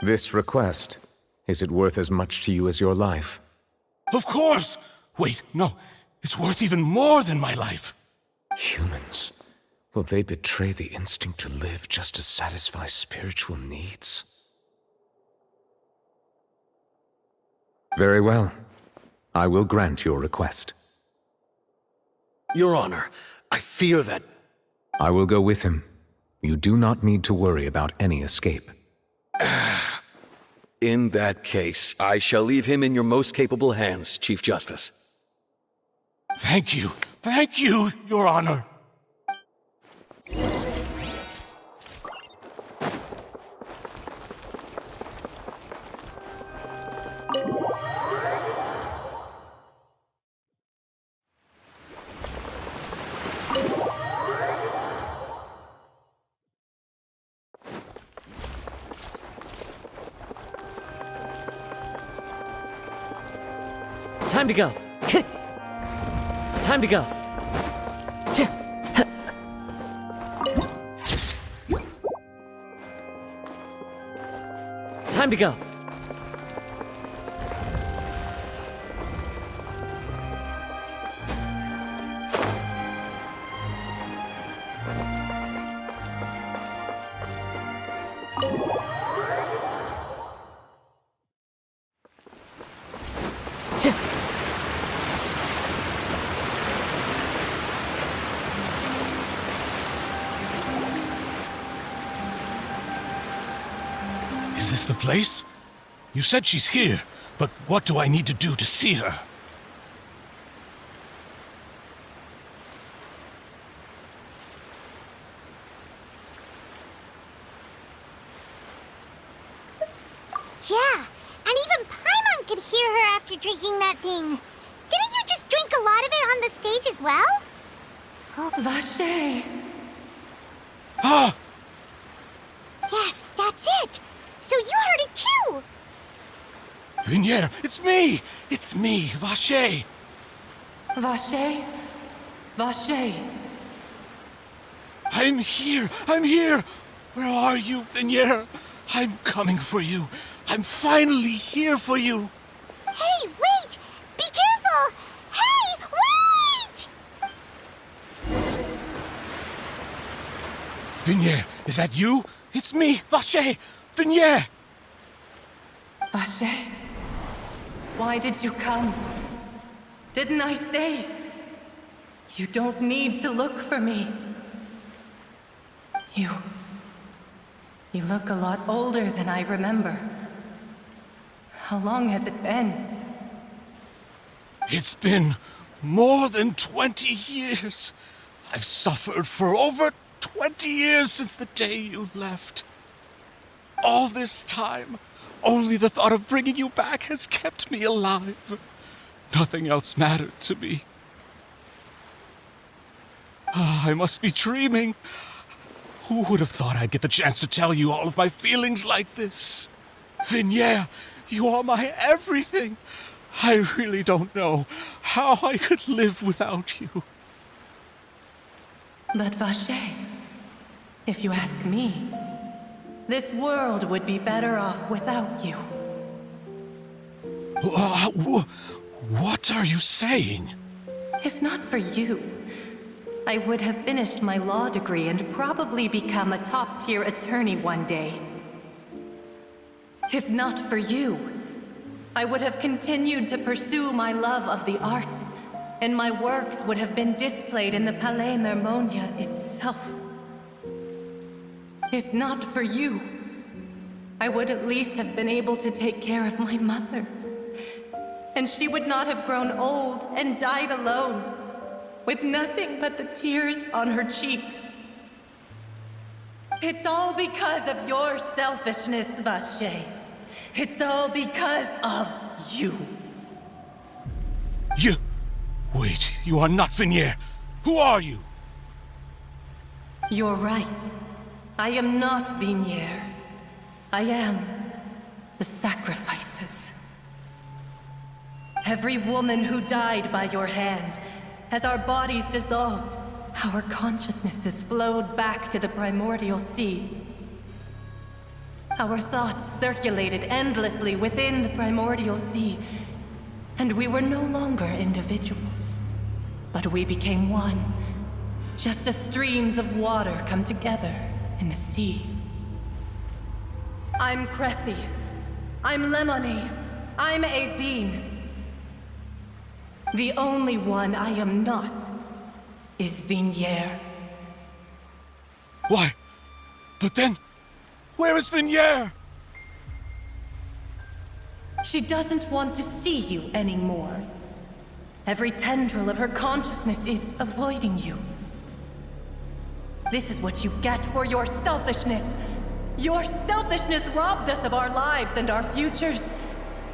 This request, is it worth as much to you as your life? Of course! Wait, no. It's worth even more than my life. Humans. Will they betray the instinct to live just to satisfy spiritual needs? Very well. I will grant your request. Your Honor, I fear that... I will go with him. You do not need to worry about any escape. In that case, I shall leave him in your most capable hands, Chief Justice. Thank you, Your Honor. Time to go. Time to go. Time to go. Is this the place? You said she's here, but what do I need to do to see her? Yeah, and even Paimon could hear her after drinking that thing. Didn't you just drink a lot of it on the stage as well? Vache! Ah! Yes, that's it! So you heard it too! Vinier, it's me! It's me, Vache! Vache? Vache! I'm here! I'm here! Where are you, Vinier? I'm coming for you. I'm finally here for you. Hey, wait! Be careful! Hey, wait! Vinier, is that you? It's me, Vache! Vinier! Vache? Why did you come? Didn't I say? You don't need to look for me. You look a lot older than I remember. How long has it been? It's been more than 20 years. I've suffered for over 20 years since the day you left. All this time, only the thought of bringing you back has kept me alive. Nothing else mattered to me. I must be dreaming. Who would have thought I'd get the chance to tell you all of my feelings like this? Vinier, you are my everything. I really don't know how I could live without you. But Vache, if you ask me, this world would be better off without you. What are you saying? If not for you, I would have finished my law degree and probably become a top-tier attorney one day. If not for you, I would have continued to pursue my love of the arts, and my works would have been displayed in the Palais Mermonia itself. If not for you, I would at least have been able to take care of my mother. And she would not have grown old and died alone, with nothing but the tears on her cheeks. It's all because of your selfishness, Vache. It's all because of you. You... Wait, you are not Vinier. Who are you? You're right. I am not Vinier. I am the sacrifices. Every woman who died by your hand, as our bodies dissolved, our consciousnesses flowed back to the primordial sea. Our thoughts circulated endlessly within the primordial sea, and we were no longer individuals, but we became one, just as streams of water come together in the sea. I'm Cressy. I'm Lemony. I'm Azine. The only one I am not is Vinier. Why? But then, where is Vinier? She doesn't want to see you anymore. Every tendril of her consciousness is avoiding you. This is what you get for your selfishness. Your selfishness robbed us of our lives and our futures.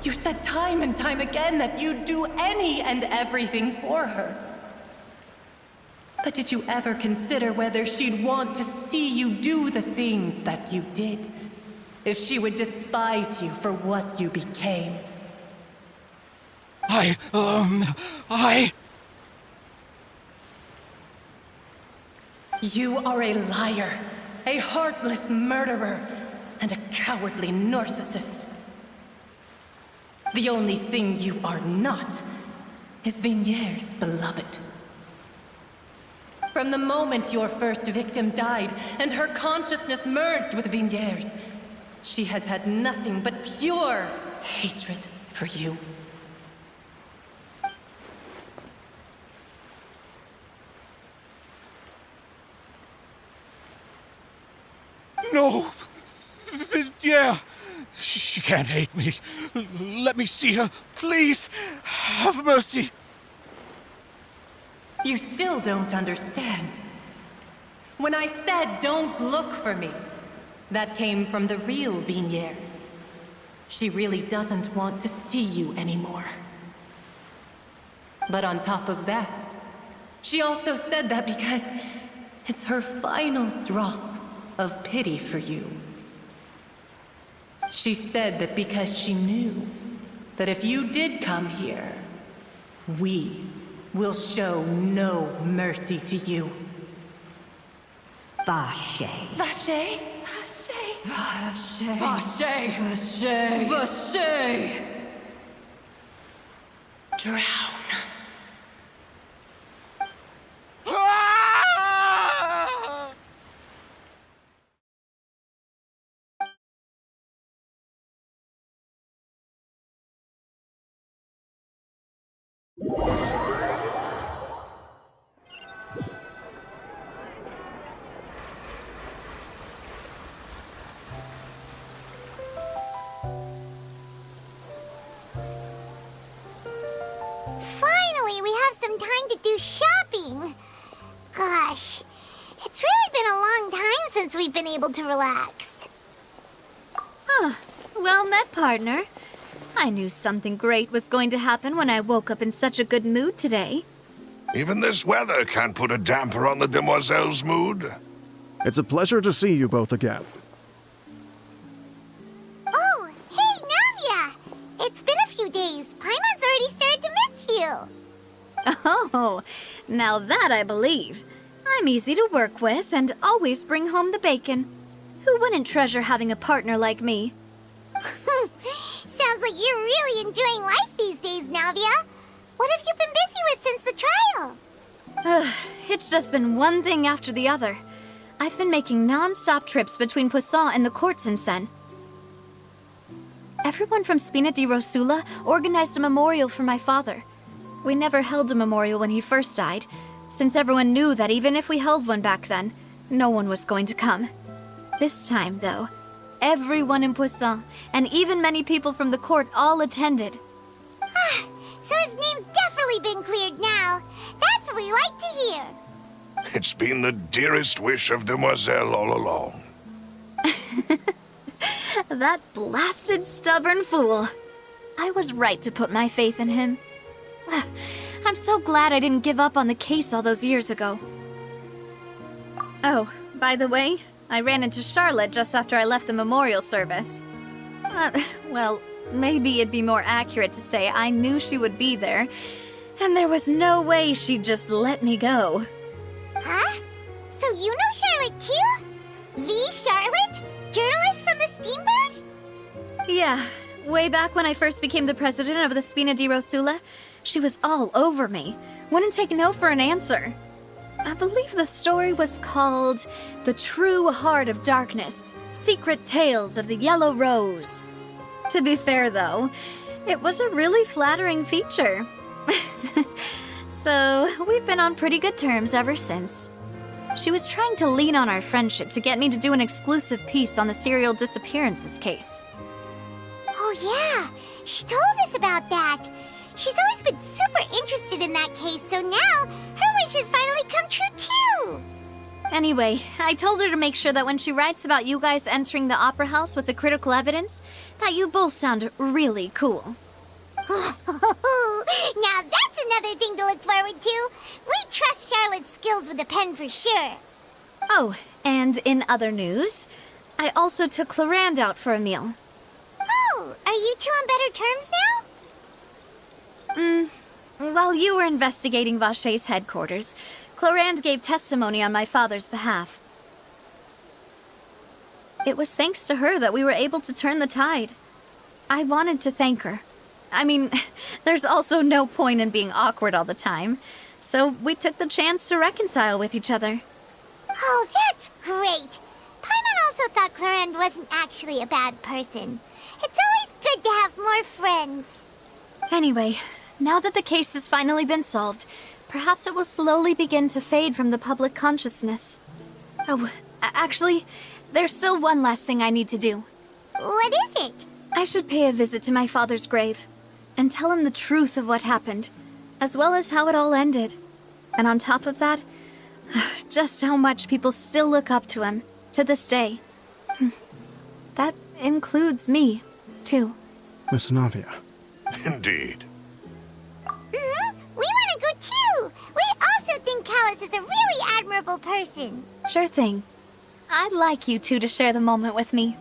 You said time and time again that you'd do any and everything for her. But did you ever consider whether she'd want to see you do the things that you did? If she would despise you for what you became? You are a liar, a heartless murderer, and a cowardly narcissist. The only thing you are not is Vinier's beloved. From the moment your first victim died and her consciousness merged with Vinier's, she has had nothing but pure hatred for you. No! Yeah! She can't hate me. Let me see her, please. Have mercy. You still don't understand. When I said don't look for me, that came from the real Vignier. She really doesn't want to see you anymore. But on top of that, she also said that because it's her final drop of pity for you. She said that because she knew that if you did come here, we will show no mercy to you. Vache. Vache? Vache. Vache. Vache. Vache. Drown. Finally, we have some time to do shopping. Gosh, it's really been a long time since we've been able to relax. Huh. Well met, partner. I knew something great was going to happen when I woke up in such a good mood today. Even this weather can't put a damper on the demoiselle's mood. It's a pleasure to see you both again. Oh, hey, Navia! It's been a few days. Paimon's already started to miss you. Oh, now that I believe. I'm easy to work with and always bring home the bacon. Who wouldn't treasure having a partner like me? Sounds like you're really enjoying life these days, Navia. What have you been busy with since the trial? It's just been one thing after the other. I've been making non-stop trips between Poisson and the court since then. Everyone from Spina di Rosula organized a memorial for my father. We never held a memorial when he first died, since everyone knew that even if we held one back then, no one was going to come. This time, though, everyone in Poisson, and even many people from the court, all attended. So his name's definitely been cleared now. That's what we like to hear. It's been the dearest wish of Demoiselle all along. That blasted stubborn fool. I was right to put my faith in him. I'm so glad I didn't give up on the case all those years ago. Oh, by the way, I ran into Charlotte just after I left the memorial service. Well, maybe it'd be more accurate to say I knew she would be there, and there was no way she'd just let me go. Huh? So you know Charlotte too? The Charlotte? Journalist from the Steambird? Yeah, way back when I first became the president of the Spina di Rosula, she was all over me. Wouldn't take no for an answer. I believe the story was called The True Heart of Darkness, Secret Tales of the Yellow Rose. To be fair, though, it was a really flattering feature. So, we've been on pretty good terms ever since. She was trying to lean on our friendship to get me to do an exclusive piece on the serial disappearances case. Oh yeah, she told us about that. She's always been super interested in that case, so now her wish has finally come true too. Anyway, I told her to make sure that when she writes about you guys entering the opera house with the critical evidence, that you both sound really cool. Now that's another thing to look forward to. We trust Charlotte's skills with a pen for sure. Oh, and in other news, I also took Clarand out for a meal. Oh, are you two on better terms now? While you were investigating Vache's headquarters, Clarand gave testimony on my father's behalf. It was thanks to her that we were able to turn the tide. I wanted to thank her. I mean, there's also no point in being awkward all the time, so we took the chance to reconcile with each other. Oh, that's great. Paimon also thought Clarand wasn't actually a bad person. It's always good to have more friends. Anyway, now that the case has finally been solved, perhaps it will slowly begin to fade from the public consciousness. Oh, actually, there's still one last thing I need to do. What is it? I should pay a visit to my father's grave and tell him the truth of what happened, as well as how it all ended. And on top of that, just how much people still look up to him to this day. That includes me, too. Miss Navia. Indeed. We want to go too! We also think Callus is a really admirable person. Sure thing. I'd like you two to share the moment with me.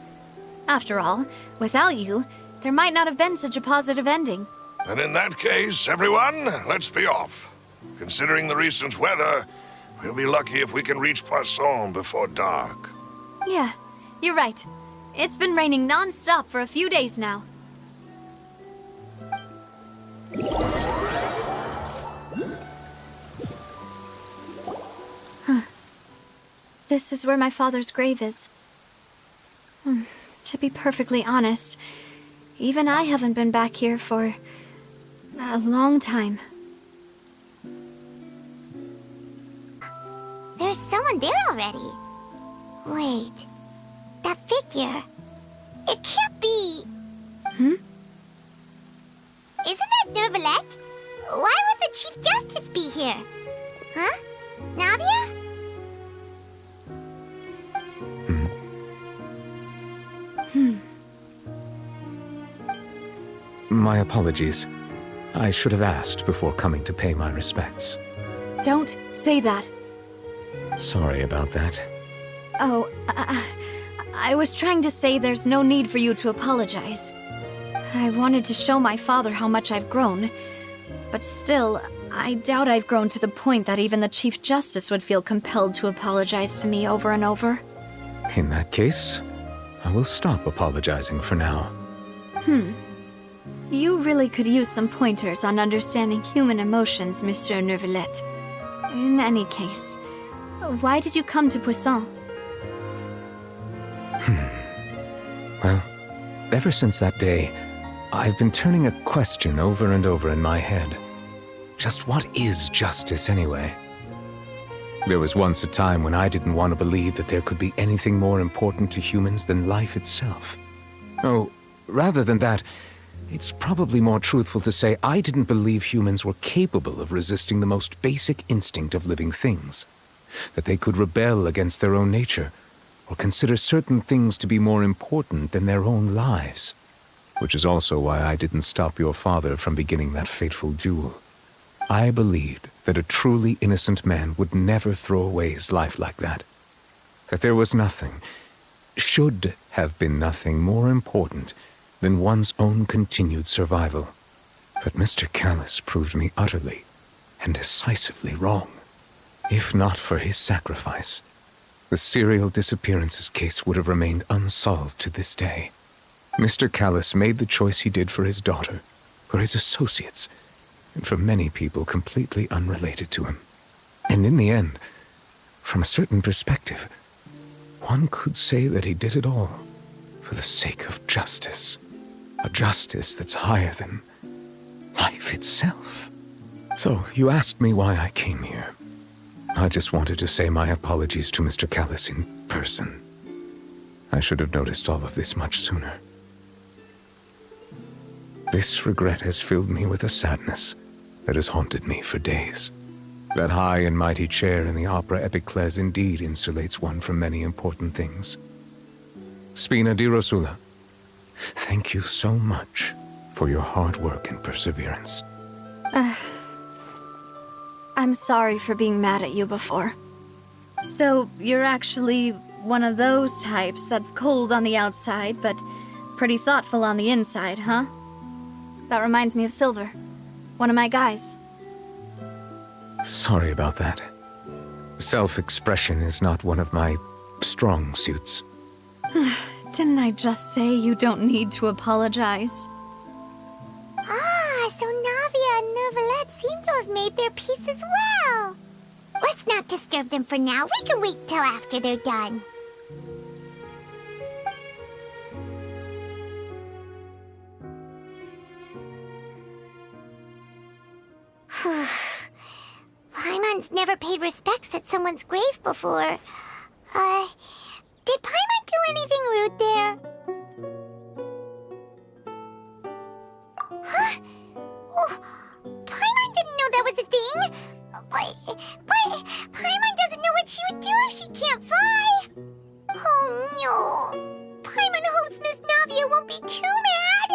After all, without you, there might not have been such a positive ending. And in that case, everyone, let's be off. Considering the recent weather, we'll be lucky if we can reach Poisson before dark. Yeah, you're right. It's been raining non-stop for a few days now. This is where my father's grave is. To be perfectly honest, even I haven't been back here for a long time. There's someone there already. Wait, that figure. It can't be. Hmm? Isn't that Neuvillette? Why would the Chief Justice be here? Huh? Navia? My apologies. I should have asked before coming to pay my respects. Don't say that. Sorry about that. Oh, I was trying to say there's no need for you to apologize. I wanted to show my father how much I've grown, but still, I doubt I've grown to the point that even the Chief Justice would feel compelled to apologize to me over and over. In that case, I will stop apologizing for now. You really could use some pointers on understanding human emotions, Monsieur Neuvillette. In any case, why did you come to Poisson? Well, ever since that day, I've been turning a question over and over in my head. Just what is justice anyway? There was once a time when I didn't want to believe that there could be anything more important to humans than life itself. Oh, rather than that, it's probably more truthful to say I didn't believe humans were capable of resisting the most basic instinct of living things. That they could rebel against their own nature, or consider certain things to be more important than their own lives. Which is also why I didn't stop your father from beginning that fateful duel. I believed that a truly innocent man would never throw away his life like that. That there was nothing, should have been nothing more important than one's own continued survival. But Mr. Callus proved me utterly and decisively wrong. If not for his sacrifice, the serial disappearances case would have remained unsolved to this day. Mr. Callus made the choice he did for his daughter, for his associates, and for many people completely unrelated to him. And in the end, from a certain perspective, one could say that he did it all for the sake of justice. A justice that's higher than life itself. So, you asked me why I came here. I just wanted to say my apologies to Mr. Callus in person. I should have noticed all of this much sooner. This regret has filled me with a sadness that has haunted me for days. That high and mighty chair in the Opera Epiclese indeed insulates one from many important things. Spina di Rosula, thank you so much for your hard work and perseverance. I'm sorry for being mad at you before. So, you're actually one of those types that's cold on the outside, but pretty thoughtful on the inside, huh? That reminds me of Silver, one of my guys. Sorry about that. Self-expression is not one of my strong suits. Didn't I just say you don't need to apologize? Ah, so Navia and Neuvillette seem to have made their peace as well. Let's not disturb them for now. We can wait till after they're done. Paimon's never paid respects at someone's grave before. Did Paimon Huh? Oh, Paimon didn't know that was a thing! But Paimon doesn't know what she would do if she can't fly! Oh no! Paimon hopes Miss Navia won't be too mad!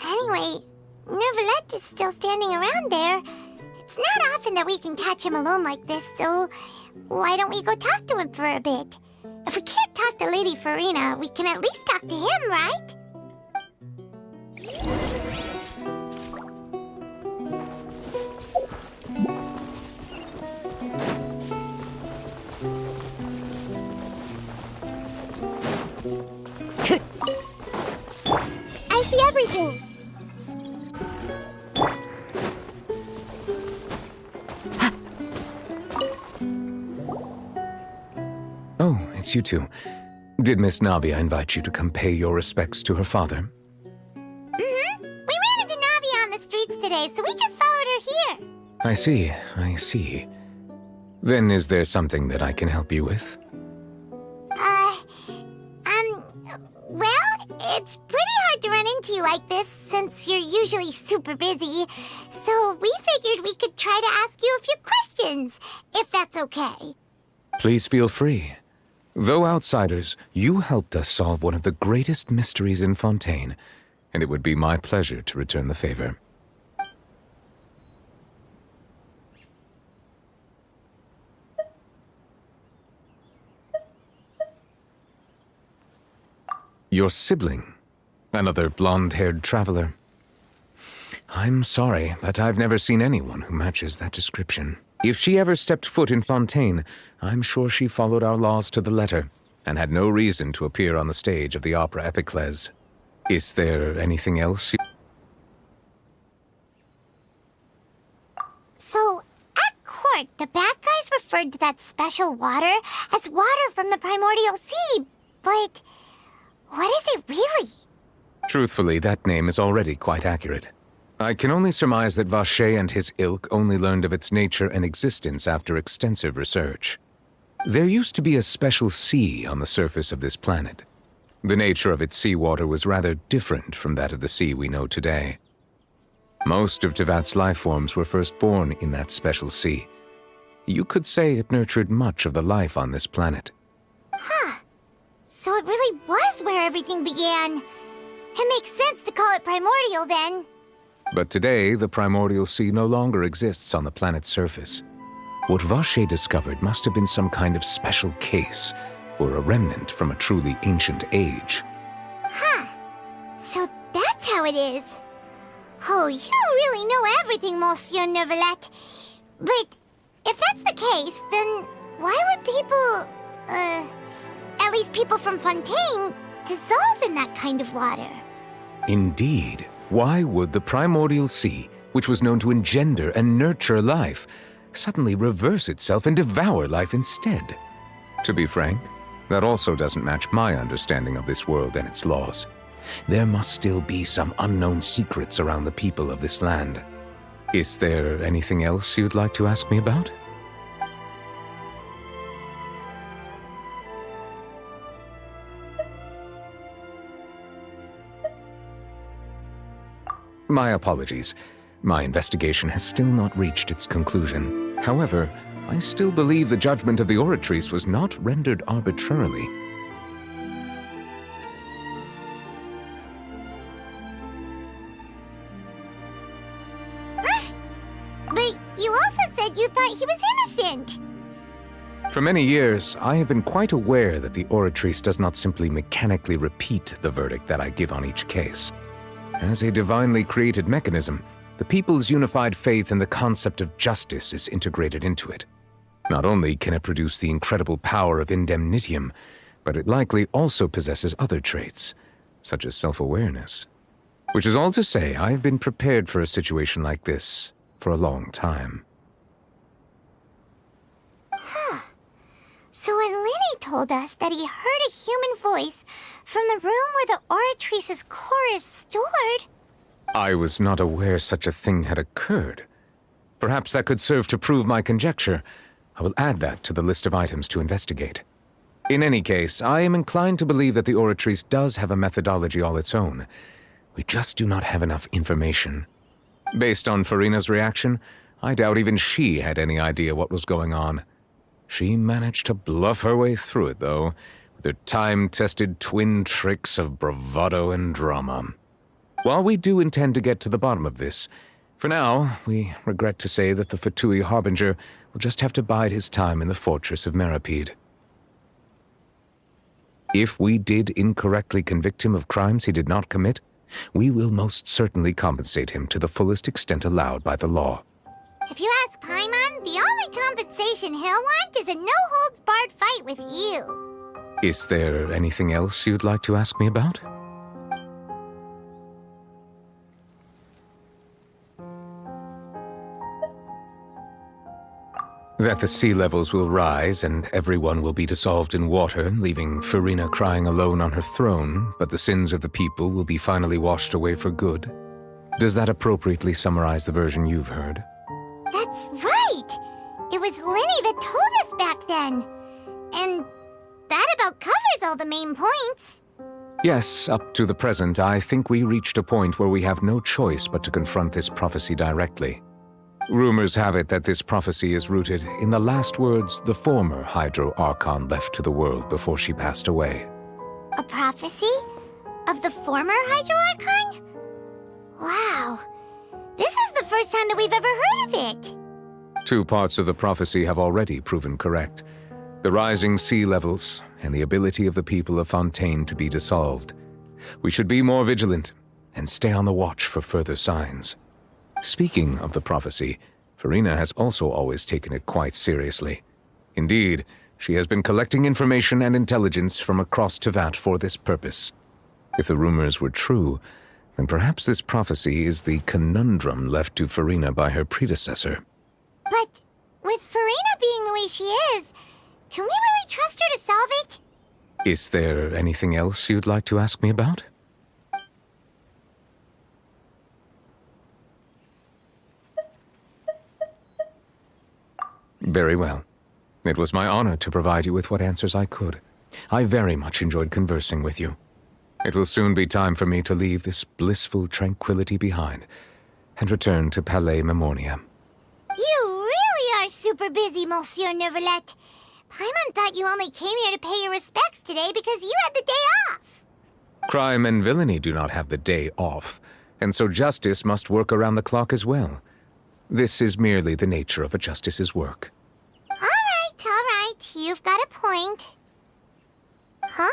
Anyway, Nervalette is still standing around there. It's not often that we can catch him alone like this, so why don't we go talk to him for a bit? If we can't talk to Lady Farina, we can at least talk to him, right? I see everything. Oh, it's you two. Did Miss Navia invite you to come pay your respects to her father? Mm-hmm. We ran into Navia on the streets today, so we just followed her here. I see. Then is there something that I can help you with? Well, it's pretty hard to run into you like this since you're usually super busy. So we figured we could try to ask you a few questions, if that's okay. Please feel free. Though outsiders, you helped us solve one of the greatest mysteries in Fontaine, and it would be my pleasure to return the favor. Your sibling, another blonde-haired traveler. I'm sorry, but I've never seen anyone who matches that description. If she ever stepped foot in Fontaine, I'm sure she followed our laws to the letter, and had no reason to appear on the stage of the opera Epiclese. Is there anything else? So, at court, the bad guys referred to that special water as water from the primordial sea, but what is it really? Truthfully, that name is already quite accurate. I can only surmise that Vacher and his ilk only learned of its nature and existence after extensive research. There used to be a special sea on the surface of this planet. The nature of its seawater was rather different from that of the sea we know today. Most of Tevat's life forms were first born in that special sea. You could say it nurtured much of the life on this planet. Huh. So it really was where everything began. It makes sense to call it primordial then. But today, the primordial sea no longer exists on the planet's surface. What Vacher discovered must have been some kind of special case, or a remnant from a truly ancient age. Huh. So that's how it is. Oh, you really know everything, Monsieur Nervalette. But if that's the case, then why would people, at least people from Fontaine, dissolve in that kind of water? Indeed. Why would the primordial sea, which was known to engender and nurture life, suddenly reverse itself and devour life instead? To be frank, that also doesn't match my understanding of this world and its laws. There must still be some unknown secrets around the people of this land. Is there anything else you'd like to ask me about? My apologies. My investigation has still not reached its conclusion. However, I still believe the judgment of the Oratrice was not rendered arbitrarily. But you also said you thought he was innocent. For many years, I have been quite aware that the Oratrice does not simply mechanically repeat the verdict that I give on each case. As a divinely created mechanism, the people's unified faith in the concept of justice is integrated into it. Not only can it produce the incredible power of indemnitium, but it likely also possesses other traits, such as self-awareness. Which is all to say, I have been prepared for a situation like this for a long time. Huh. So when Lenny told us that he heard a human voice from the room where the Oratrice's core is stored... I was not aware such a thing had occurred. Perhaps that could serve to prove my conjecture. I will add that to the list of items to investigate. In any case, I am inclined to believe that the Oratrice does have a methodology all its own. We just do not have enough information. Based on Farina's reaction, I doubt even she had any idea what was going on. She managed to bluff her way through it, though, with her time-tested twin tricks of bravado and drama. While we do intend to get to the bottom of this, for now, we regret to say that the Fatui Harbinger will just have to bide his time in the fortress of Meripede. If we did incorrectly convict him of crimes he did not commit, we will most certainly compensate him to the fullest extent allowed by the law. If you ask Paimon, the only compensation he'll want is a no-holds-barred fight with you. Is there anything else you'd like to ask me about? That the sea levels will rise and everyone will be dissolved in water, leaving Farina crying alone on her throne, but the sins of the people will be finally washed away for good. Does that appropriately summarize the version you've heard? That's right! It was Linny that told us back then. And that about covers all the main points. Yes, up to the present, I think we reached a point where we have no choice but to confront this prophecy directly. Rumors have it that this prophecy is rooted in the last words the former Hydro Archon left to the world before she passed away. A prophecy? Of the former Hydro Archon? Wow. This is the first time that we've ever heard of it. Two parts of the prophecy have already proven correct. The rising sea levels and the ability of the people of Fontaine to be dissolved. We should be more vigilant and stay on the watch for further signs. Speaking of the prophecy, Farina has also always taken it quite seriously. Indeed, she has been collecting information and intelligence from across Tevat for this purpose. If the rumors were true, then perhaps this prophecy is the conundrum left to Farina by her predecessor. But with Farina being the way she is, can we really trust her to solve it? Is there anything else you'd like to ask me about? Very well. It was my honor to provide you with what answers I could. I very much enjoyed conversing with you. It will soon be time for me to leave this blissful tranquility behind and return to Palais Memoria. You really are super busy, Monsieur Neuvillette. Paimon thought you only came here to pay your respects today because you had the day off. Crime and villainy do not have the day off, and so justice must work around the clock as well. This is merely the nature of a justice's work. All right. You've got a point. Huh?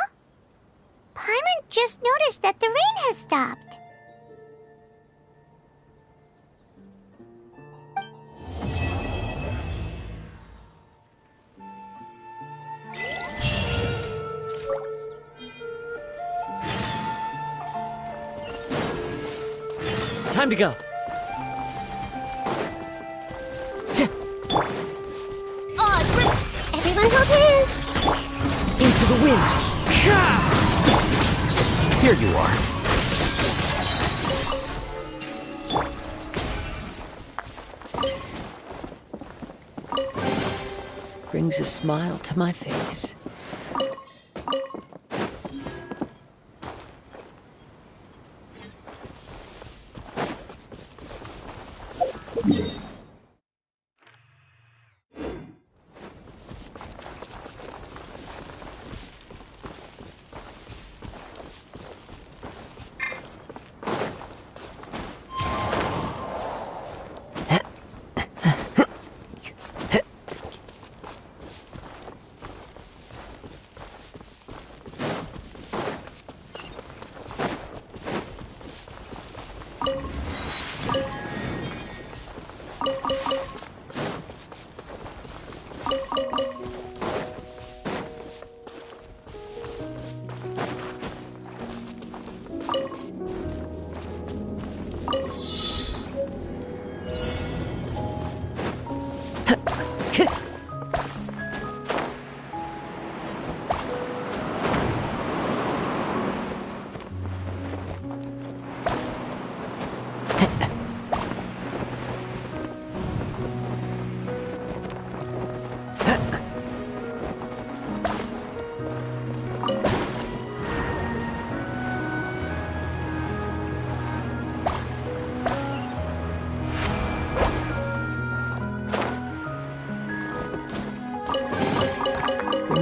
Paimon just noticed that the rain has stopped. Time to go. Everyone hold hands. Into the wind. Here you are. Brings a smile to my face.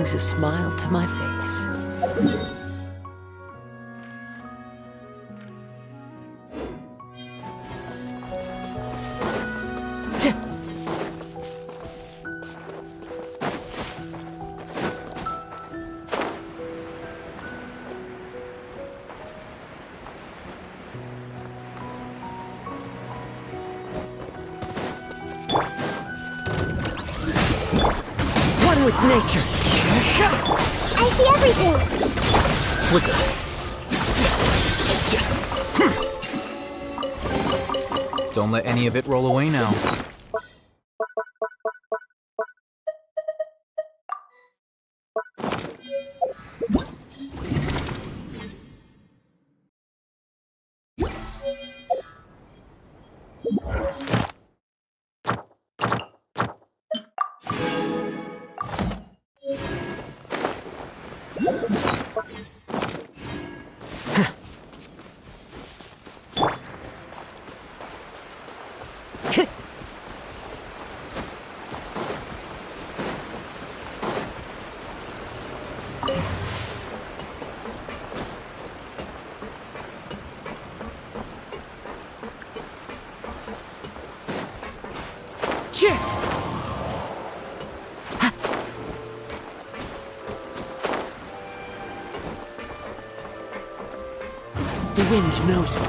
brings a smile to my face. One with nature. I see everything. Flicker. Don't let any of it roll away now. The wind knows me.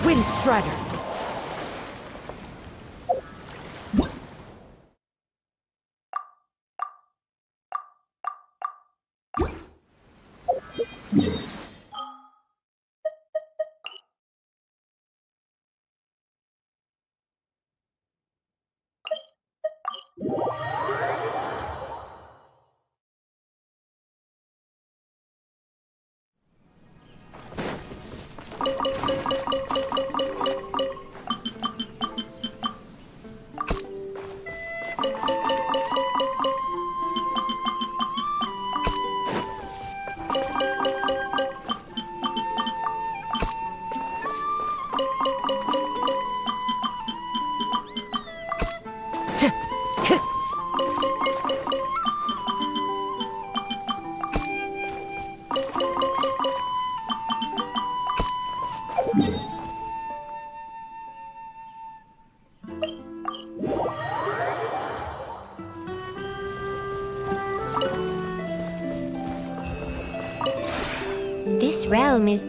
Wind Strider. This realm is...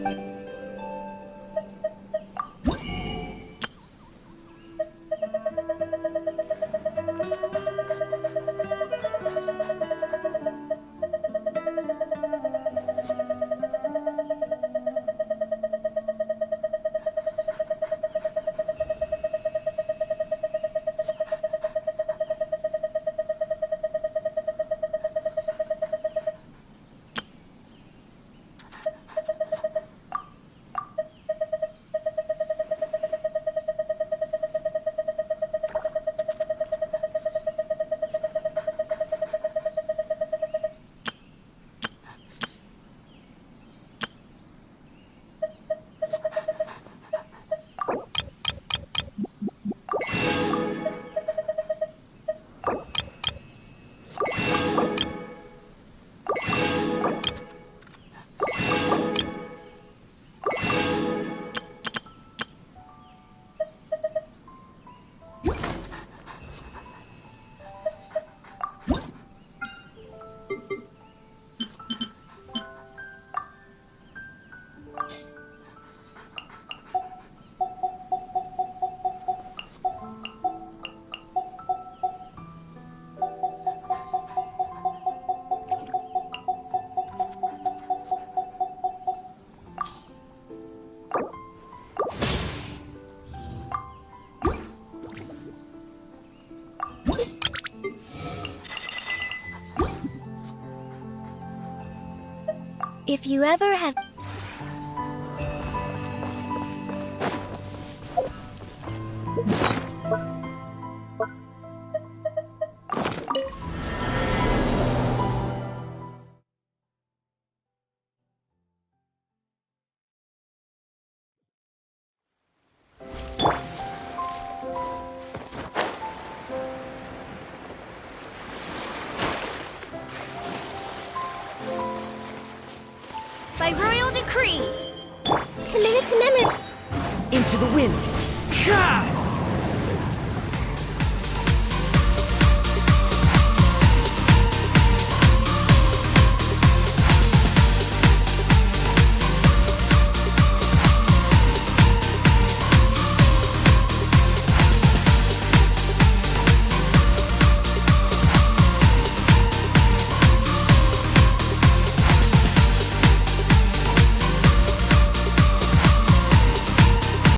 If you ever have... By royal decree, committed to memory. Into the wind! Ka!